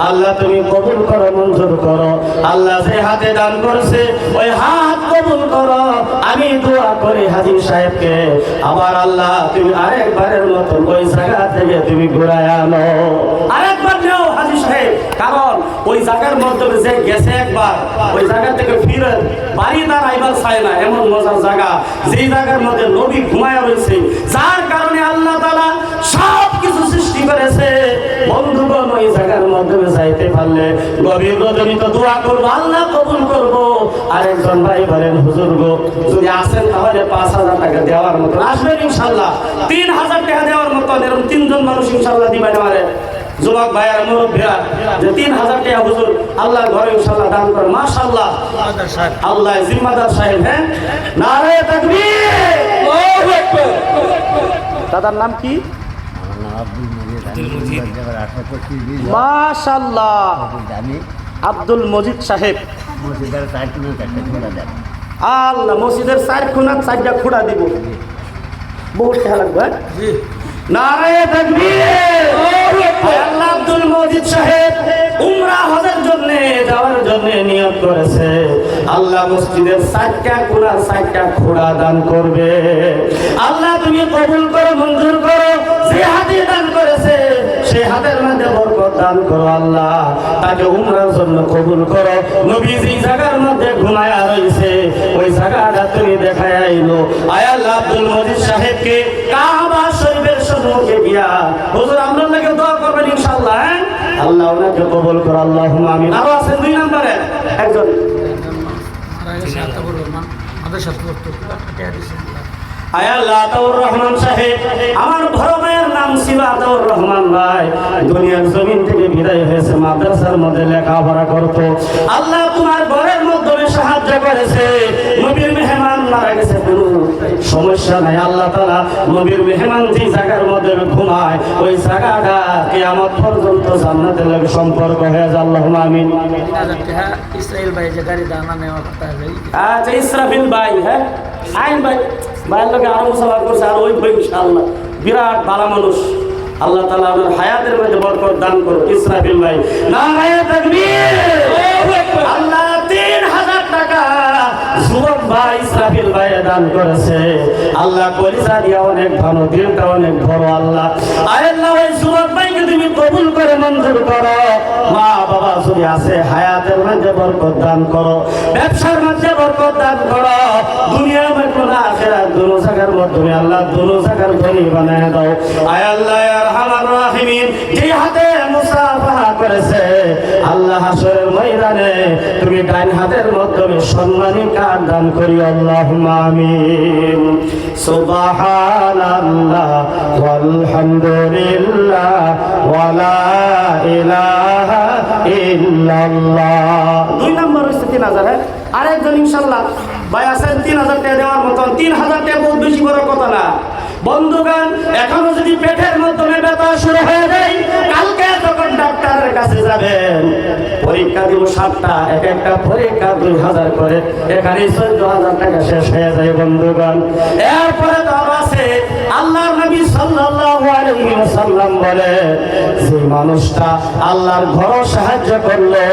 আল্লাহ তুমি কবুল করো, মঞ্জুর করো। আল্লাহ যে হাতে দান করছে ওই হাত কবুল করো। আমি দোয়া করি হাজি সাহেবকে আবার আল্লাহ তুমি আরেকবারের মতো ওই জায়গা থেকে তুমি ঘুরায় আনো, আরেকবার নেও হাজি সাহেব, কারণ ওই জায়গার মধ্যে যে গেছে একবার, ওই জায়গা থেকে ফিরে বাড়ি তার আইবার চায় না, এমন মজার জায়গা, যেই জায়গার মধ্যে নবী ঘুমায়া রয়েছে, যার কারণে আল্লাহ তাআলা সব কিছু সৃষ্টি করেছে। বন্ধুগণ ওই জায়গার মধ্যে যাইতে পারলে গভীর রজনীতে দোয়া করবো, আল্লাহ কবুল করবো। আরেকজন ভাই বলেন হুজুর গো, যদি আসেন তাহলে 5000 টাকা দেওয়ার মতো আসবেন ইনশাআল্লাহ, 3000 টাকা দেওয়ার মতো, এরকম 3 জন মানুষ ইনশাআল্লাহ দিবেন। আমারে যুবক ভাইয়ের মুরব্বীরা যে 3000 টাকা হুজুর আল্লাহর ঘরে ইনশাআল্লাহ দান করেন, মাশাআল্লাহ। আল্লাহ জিম্মাদার সাহেব। হ্যাঁ, নারে তাকবীর, আল্লাহু আকবার। দাদার নাম কি? মাশাআল্লাহ, আব্দুল মজিদ সাহেব। আল্লাহ মসজিদের 4 কোণা 4টা খোঁড়া দিব, বহুত টাকা লাগবে। নারে তাকবীর। আল্লাহ আব্দুল মজিদ সাহেব উমরা হজের জন্য যাওয়ার জন্য নিয়ত করেছে, আল্লাহ মসজিদের 4টা কোণা 4টা খোঁড়া দান করবে। আল্লাহ তুমি কবুল করো, মঞ্জুর করো। যে হাতে দান করেছে সেই হাতের মধ্যে বরকত দান করো আল্লাহ, তাকে উমরার জন্য কবুল করো। নবী যে জায়গার মধ্যে ঘুমায়া রয়েছে ওই জায়গাটা তুমি দেখায় আইলো। আয় আল্লাহ, আব্দুল মজিদ সাহেবকে কাবা শরীফের সম্মুখে গিয়া হুজুর আমরা লাগে দোয়া করবেন ইনশাআল্লাহ। হ্যাঁ, আল্লাহ ওনাকে কবুল করো, আল্লাহুম্মা আমিন। আরো আছেন 2 নম্বরে একজন মারা গেছে আতাউর রহমান, আমাদের সাথে করতো টিয়া দিছে। আয় আল্লাহ, আতাউর রহমান সাহেব, আমার বড় ভাইয়ের নাম ছিল আতাউর রহমান ভাই, দুনিয়ার জমিন থেকে বিদায় হয়েছে, মাদ্রাসার মধ্যে লেখাপড়া করতো। আল্লাহ তোমার ঘরের মাধ্যমে সাহায্য করেছে, নবীর মেহমান মারা গেছে, কোনো সমস্যা নাই। আল্লাহ তাআলা নবীর মেহমান যে জায়গার মধ্যে ঘুমায় ওই জায়গাটা কিয়ামত পর্যন্ত জান্নাতের লগে সম্পর্ক হয়ে যায়, আল্লাহুম্মা আমিন। 3000 টাকা ইসরাইল ভাই যে গাড়ি দানা নেওয়া কথা যাই। আচ্ছা, ইসরাফিল ভাই, হ্যাঁ আইন ভাই, ভাইয়ের লোকে আরো মুসাফা করছে, আর ওই ভাই ইনশাআল্লাহ বিরাট ভালো মানুষ। আল্লাহ তাআলা আপনার হায়াতের মধ্যে বরকত দান করুন। ইসরাফিল ভাই, নারায়ে তাকবীর। আল্লাহ 3000 টাকা যুবক ভাই ইসরাফিল ভাই দান করেছে। আল্লাহ কলিজা দিয়া অনেক ভালো, দিলটা অনেক বড়। আল্লাহ আল্লাহ ওই যুবক ভাইকে তুমি কবুল করে মঞ্জুর করো। মা বাবা যদি আছে হায়াতের মধ্যে বরকত দান করো, ব্যবসার মধ্যে বরকত দান করো, দুনিয়ার মধ্যে না আখিরাত দুনো জায়গার মাধ্যমে আল্লাহ দুনো জায়গার ধনী বানায় দাও। আয় আল্লাহ ইয়া আরহামার রাহিমিন, যে হাতে মুসাফাহা করেছে আল্লাহ হাসরের ময়দানে তুমি ডান হাতের মাধ্যমে সম্মানী কার দান করি, আল্লাহুম্মা আমিন। সুবহানাল্লাহ ওয়ালহামদুলিল্লাহ ওয়ালা ইলাহা ইল্লাল্লাহ। 2 নম্বর হচ্ছে 3000। হ্যাঁ, আরেকজন ইনশাআল্লাহ ভাই আছেন 3000 টাকা দেওয়ার মতন। 3000 টাকা বহুত বেশি বড় কথা না বন্ধুগণ। এখনো যদি পেটের মাধ্যমে ব্যথা শুরু হয়ে যায়, কালকে যখন ডাক্তারের কাছে যাবেন, পরীক্ষা দিব 7টা, এক একটা পরীক্ষা 2000 করে, এখানে 14000 টাকা শেষ হয়ে যায় বন্ধুগণ। এরপরে তো আরো আছে, আল্লাহর নবী সাল্লাল্লাহু আলাইহি ওয়াসাল্লাম বলে, যে মানুষটা আল্লাহর ঘর সাহায্য করলো,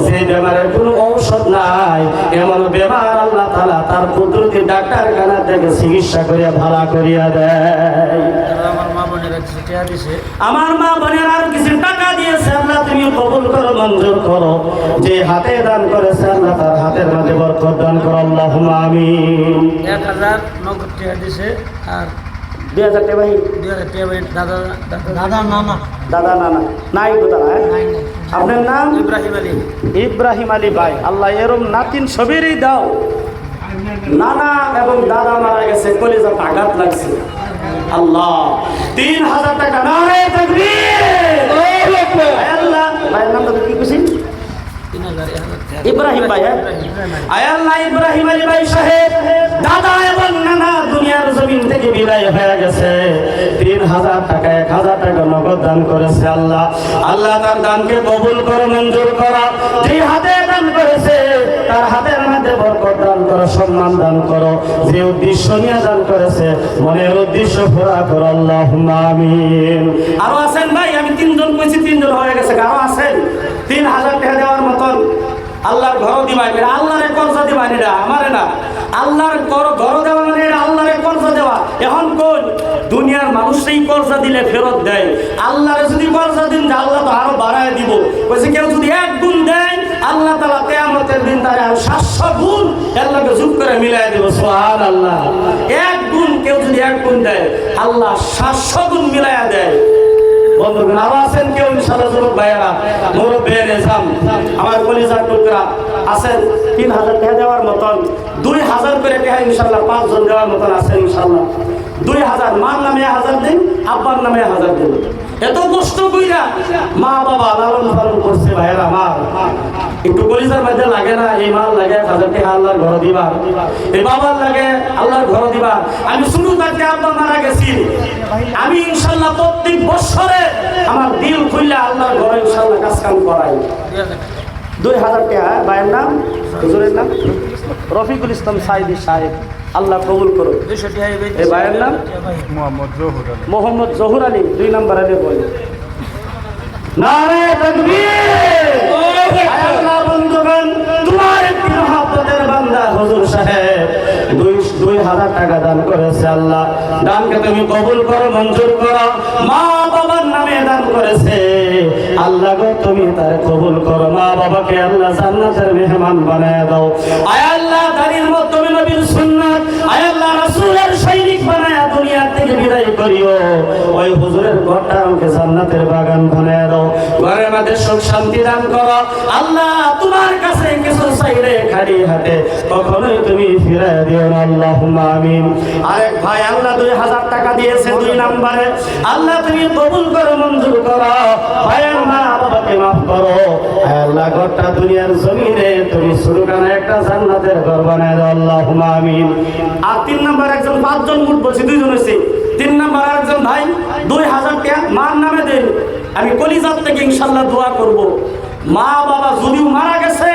যে বেমারের কোনো ঔষধ নাই, এমন বেমার আল্লাহ তাআলা তার কুদরতি ডাক্তারখানা থেকে চিকিৎসা করে ভালো করিয়া দেয়। আমার মা বোনেরা কিছু টিয়া দিছে। আমার মা বোনের আর কিছু টাকা দিয়েছে, আল্লাহ তুমি কবুল করো, মঞ্জুর করো। যে হাতে দান করেছে আল্লাহ তার হাতের মধ্যে বরকত দান করো, আল্লাহুম্মা আমিন। 1000 নগদ টিয়া দিছে আর 2000 টাকা ভাই, 2000 টিয়া ভাই দাদা নানা দাদা নানা নাই কোথায়? নাই নাই। আপনার নাম? ইব্রাহিম আলী। ইব্রাহিম আলী ভাই, আল্লাহ এরম নাতিন সবেরই দাও। নানা এবং দাদা মারা গেছে, কলিজা আঘাত লাগছে। আল্লাহ 3000 টাকা, নারায়ে তাকবীর। আল্লাহ ভাইয়ের নামটা কি খুশি? 3000 ইব্রাহিম ভাই। হ্যাঁ, আয় আল্লাহ ইব্রাহিম আলী ভাই সাহেব, দাদা এবং নানা দুনিয়ার জমিন থেকে বিদায় হয়ে গেছে। 3000 টাকা 1000 টাকা নগদ দান করেছে। আল্লাহ আল্লাহ তার দানকে কবুল করো, মঞ্জুর করো। যে হাতে দান করেছে তার হাতের মধ্যে বরকত দান করো, সম্মান দান করো। যে উদ্দেশ্য নিয়ে দান করেছে মনের উদ্দেশ্য পুরা করো, আল্লাহুম্মা আমিন। আরো আছেন ভাই? আমি 3 জন কইছি, 3 জন হয়ে গেছে। আরো আছেন 3000 টাকা দেওয়ার মতন। আল্লাহর ঘর দিবা, আল্লাহরে কর্জা দিবা, এটা আমারে না। আল্লাহর ঘর দেওয়া মানে আল্লাহরে কর্জা দেওয়া। এখন কোন দুনিয়ার মানুষই কর্জা দিলে ফেরত দেয়, আল্লাহরে যদি কর্জা দিন আল্লাহ তো আরো বাড়ায় দিব। বলছে কেউ যদি 1 গুণ দেয় আল্লাহ তাআলা কিয়ামতের দিন তারে 700 গুণ আল্লাহকে যোগ করে মিলাই দিব। সুবহানাল্লাহ। 1 গুণ কেউ যদি 1 গুণ দেয় আল্লাহ 700 গুণ মিলাইয়া দেয়। বন্ধুগণ আরো আছেন কেউ ইনশাআল্লাহ? যুবক ভাইয়েরা, মুরব্বী নিজাম, আমার কলিজার টুকরা আছেন 3000 টাকা দেওয়ার মতন। 2000 করে টাকা ইনশাআল্লাহ 5 জন দেওয়ার মতন আছেন ইনশাআল্লাহ। 2000 মার নামে 1000 দিন, আব্বার নামে 1000 দিন। এত কষ্ট কইরা মা বাবা লালন পালন করছে ভাইয়েরা, আমার একটু কলিজার মধ্যে লাগে না? এই মাল লাগে 1000 টাকা আল্লাহর ঘর দিবা, এই বাবার লাগে আল্লাহর ঘর দিবা। আমি শুরু থাকতে আব্বা মারা গেছি, আমি ইনশাআল্লাহ প্রত্যেক বছরে আমার দিল খুললে আল্লাহর ঘরে ইনশাআল্লাহ কাজ কাম করাই। 2000 টাকা। ভাইয়ের নাম? হুজুরের নাম? রফিকুল ইসলাম সাইদি সাহেব, আল্লাহ কবুল করুন। 200 টিয়া এই ভাইয়ের নাম? মোহাম্মদ জহুর আলী, 2 নম্বর আলী বলে। নারায়ে তাকবীর। আল্লাহ বন্ধুগণ, তোমার একটি মহব্বতের বান্দা হুজুর সাহেব 2000 টাকা দান করেছে আল্লাহ দানকে তুমি কবুল করো মঞ্জুর করো মা বাবার নামে দান করেছে আল্লাহ গো তুমি তার কবুল করো মা বাবাকে আল্লাহ জান্নাতের মেহমান বানায় দাও আয় আল্লাহ দাড়ির মাধ্যমে নবীর সুন্নাত আয় আল্লাহ রাসূলের সৈনিক বানায় দুনিয়া থেকে বিদায় করিও ওই হুজুরের ঘরটা আমাকে জান্নাতের বাগান বানায় দাও ঘরের মধ্যে সুখ শান্তি দান করো আল্লাহ তোমার কাছে কিছু চাইলে খালি হাতে কখনোই তুমি ফিরিয়ে দিও না আল্লাহুম্মা আমিন আরেক ভাই আল্লাহ 2000 টাকা দিয়েছে 2 নম্বরে আল্লাহ তুমি কবুল করো মঞ্জুর করো ভাইয়ের মা বাবাকে মাফ করো আল্লাহ ঘরটা দুনিয়ার জমিনে তুমি সুরকানা একটা জান্নাতের ঘর বানায় দাও আল্লাহুম্মা আমিন আর 3 নম্বর একজন 5 জন মুট বলছি 2 জন হইছে 3 নম্বর আরেকজন ভাই 2000 টাকা মার নামে দেন আমি কলিজাত থেকে ইনশাআল্লাহ দোয়া করব মা বাবা যদিও মারা গেছে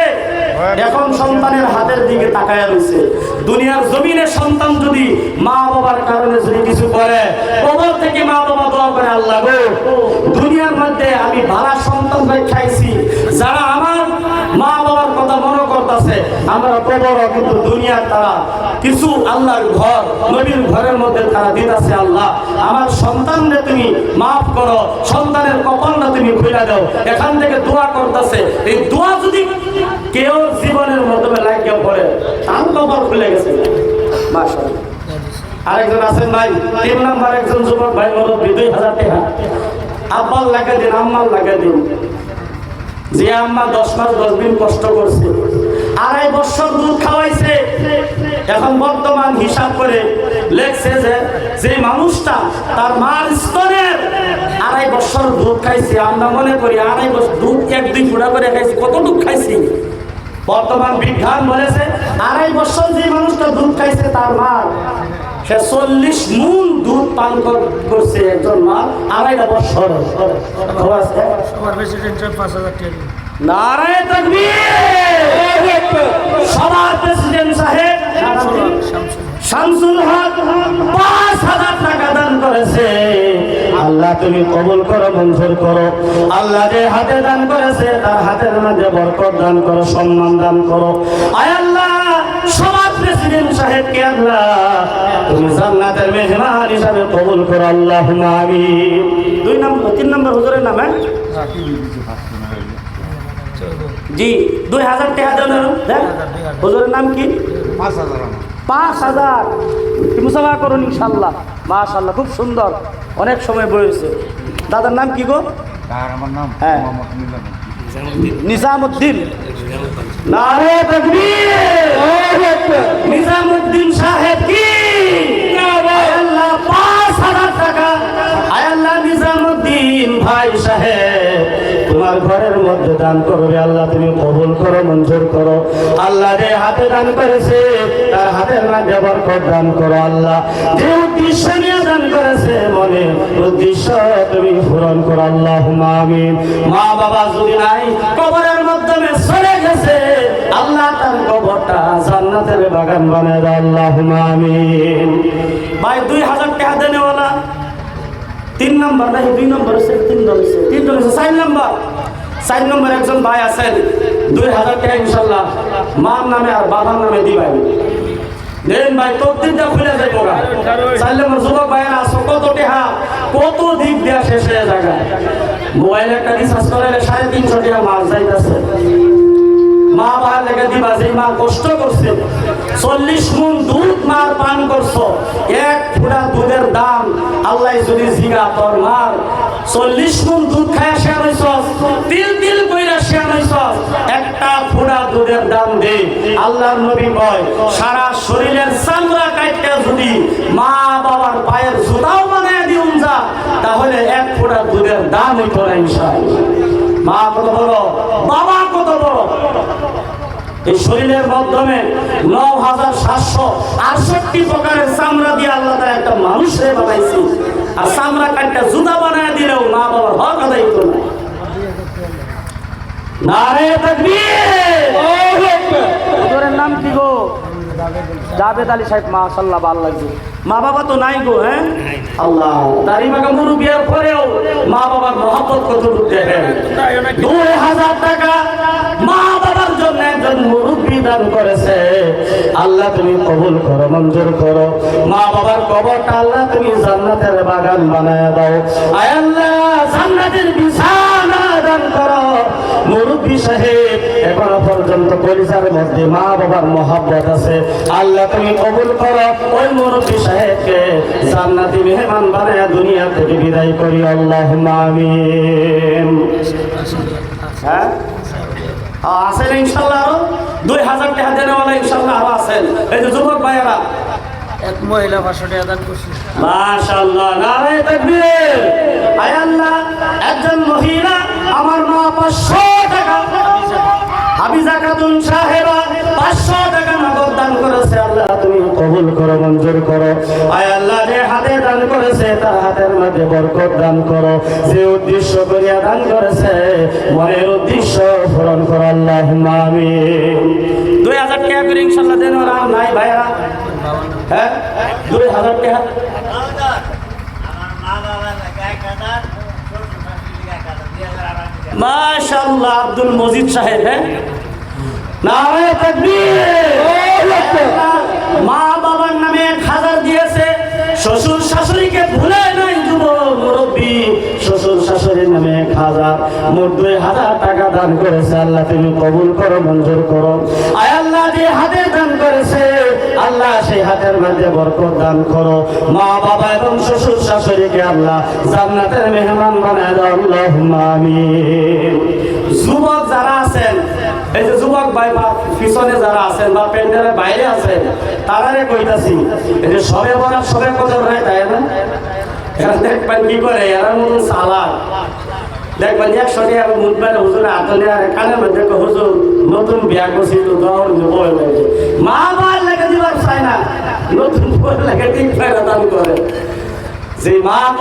এখন সন্তানের হাতের দিকে তাকায় রয়েছে দুনিয়ার জমিনে সন্তান যদি মা বাবার কারণে যদি কিছু করে কবর থেকে মা বাবা দোয়া করে আল্লাহ গো দুনিয়ার মধ্যে আমি ভালো সন্তান খাইছি যারা আমার মা বাবার কথা মনে করতেছে আমরা কবর কিন্তু দুনিয়ার তারা কিছু আল্লাহর ঘর নবীর ঘরের মধ্যে তারা দিতেছে আল্লাহ আমার সন্তানকে তুমি মাফ করো সন্তানের কপালটা তুমি খুলে দাও এখান থেকে দোয়া করতেছে এই দোয়া যদি কেউ জীবনের মাধ্যমে লাগিয়ে পড়ে তার কপাল খুলে গেছে মাশাআল্লাহ আরেকজন আছেন ভাই 3 নম্বর একজন যুবক ভাই মুরব্বি 2000 টাকা আব্বার লাগা দিন আম্মার লাগা দিন যে আম্মা 10 মাস 10 দিন কষ্ট করছে 2.5 বছর দুধ খাওয়াইছে এখন বর্তমান হিসাব করে লেখছে যে মানুষটা তার মার স্তনের 2.5 বছর দুধ খাইছে আমরা মনে করি 2.5 বছর দুধ 1-2 ফুটা করে খাইছি কতটুকু খাইছি বর্তমান বিজ্ঞান বলেছে 2.5 বছর যে মানুষটা দুধ খাইছে তার মার সে 40 মুন দুধ পান করছে একজন মা 2.5 বছর সবার বেশি টেনশন 5000 টাকা নারায়ে তাকবীর সবার প্রেসিডেন্ট সাহেব শামসুল হক 5000 টাকা দান করেছে আল্লাহ তুমি কবুল করো মঞ্জুর করো আল্লাহ যে হাতে দান করেছে তার হাতের মধ্যে বরকত দান করো সম্মান দান করো আয় আল্লাহ সবার প্রেসিডেন্ট সাহেবকে আল্লাহ তুমি জান্নাতের মেহমান হিসাবে কবুল করো আল্লাহুম্মা আমিন 2 নম্বর 3 নম্বর হুজুরের নাম জি 2000 টাকা দেন দেন হুজুরের নাম কি 5000 মুসাফা করুন ইনশাআল্লাহ মাশাআল্লাহ খুব সুন্দর অনেক সময় বলেছে দাদার নাম কি গো আমার নাম হ্যাঁ নিজামউদ্দিন নারে তাকবীর নিজামউদ্দিন সাহেব কি আল্লাহ 5000 টাকা আল্লাহ নিজামউদ্দিন ভাই সাহেব তোমার ঘরের মধ্যে দান করবে আল্লাহ তুমি কবুল করো মঞ্জুর করো আল্লাহ যে হাতে দান করেছে তার হাতের মধ্যে বরকত দান করো আল্লাহ যে উদ্দেশ্য নিয়ে দান করেছে মনে উদ্দেশ্য তুমি পূরণ করো আল্লাহুম্মা আমিন মা বাবা যদি নাই কবরের মাধ্যমে চলে গেছে আল্লাহ তার কবরটা জান্নাতের বাগান বানায় দাও আল্লাহুম্মা আমিন ভাই 2000 টাকা দেনেওয়ালা 3 নম্বর নাই 2 নম্বর আছে 3 নম্বর আছে 3 নম্বর 4 নম্বর একজন ভাই আছেন 2000 টাকা ইনশাআল্লাহ মার নামে আর বাবার নামে দিবেন দেন ভাই তকদিরটা খুলে যায় ওরা 4 নম্বর যুবক ভাইরা আসো কত টাকা কত দিক দেয়া শেষ হয়ে জায়গা মোবাইল একটা রিচার্জ করাইলে 350 টাকা মাস যাইতাছে মা বাবার লেগে দিবা যে মা কষ্ট করছে 40 মুন দুধ মার পান করছো 1 ফুটা দুধের দাম আল্লাহ যদি জিগা তোর মার 40 মুন দুধ খায় শেয়ার হইছস তিল তিল কইরা শেয়ার হইছস একটা ফুটা দুধের দাম দে আল্লাহর নবী কয় সারা শরীরের চামড়া কাটতে যদি মা বাবার পায়ের জুতাও বানায় দিউন যা তাহলে 1 ফুটা দুধের দাম হইতো না ইনশাআল্লাহ মা কত বড় বাবা কত বড় এই শরীরের মাধ্যমে 9768 প্রকারের চামড়া দিয়ে আল্লাহ তাআলা একটা মানুষকে বানাইছে আর চামড়া কাটটা জুতা বানায় দিলেও মা বাবার হক আদায় হতো না নারে তাকবীর আল্লাহু আকবার ওদের নাম কি গো জাবেদ আলী সাহেব মাশাআল্লাহ ভালো লাগছে মা বাবা তো নাই গো হ্যাঁ আল্লাহ দাড়ি মাখা মুরব্বিয়ার পরেও মা বাবার মহব্বত কত দেখেন 2000 টাকা মা বাবার জন্য একজন মুরব্বী দান করেছে, আল্লাহ তুমি কবুল করো, মঞ্জুর করো। মা বাবার কবরটা আল্লাহ তুমি জান্নাতের বাগান বানায় দাও। আয় আল্লাহ জান্নাতের বিছানা দান করো। মুরব্বী সাহেব এখনো পর্যন্ত কলিজার মধ্যে মা বাবার মহব্বত আছে, আল্লাহ তুমি কবুল করো। ওই মুরব্বী সাহেবকে জান্নাতি মেহমান বানায় দুনিয়া থেকে বিদায় করি, আল্লাহুম্মা আমিন। হ্যাঁ আছেন ইনশাল্লাহ, আরো 2000 টাকা দেওয়ালা ইনশাল্লাহ আরো আছেন। এই যে যুবক ভাইয়েরা, এক মহিলা 500 টাকা দান করছে। মাশাআল্লাহ, নারায়ে তাকবীর। আয় আল্লাহ একজন মহিলা আমার মা 500 টাকা, হাবিজা খাতুন সাহেবা 500 টাকা নগদ দান করেছে, আল্লাহ তুমি কবুল করো, মঞ্জুর করো। আয় আল্লাহ যে হাতে দান করেছে তার হাতের মধ্যে বরকত দান করো, যে উদ্দেশ্য করিয়া দান করেছে মনের উদ্দেশ্য পূরণ করো, আল্লাহুম্মা আমিন। 2000 টাকা করে ইনশাআল্লাহ দেন। আর নাই ভাইরা, হ্যাঁ 2000 টাকা। মাশাআল্লাহ আব্দুল মজিদ সাহেব, হ্যাঁ নারায়ে তাকবীর। মা বাবার নামে 1000 দিয়েছে, শ্বশুর শাশুড়িকে ভুলে নাই যুবক মুরব্বী, শ্বশুর শাশুড়ির নামে 1000, মোট 2000 টাকা দান করেছে, আল্লাহ তুমি কবুল করো, মঞ্জুর করো। আয় আল্লাহ যে হাতে দান করেছে আল্লাহ সেই হাতের মধ্যে বরকত দান করো। মা বাবা এবং শ্বশুর শাশুড়িকে আল্লাহ জান্নাতের মেহমান বানায় দাও, আল্লাহুম্মা আমিন। যুবক যারা আছেন, এই যে যুবক ভাই বা পিছনে যারা আছেন বা প্যান্ডেলের বাইরে আছেন, তারারে কইতাছি এই যে সবে বরাত সবে কদর নাই, তাই না? এরা দেখবেন কি করে, এরা মতন সালাদ দেখবেন 100 টাকা মুখবারে হুজুরে আতলে আর কানের মধ্যে হুজুর নতুন বিয়া করছি তো দৌড় বই লাগে, মা বাবার লেগে দিবার চায় না, নতুন বই লেগে ঠিক দান করে। যে মা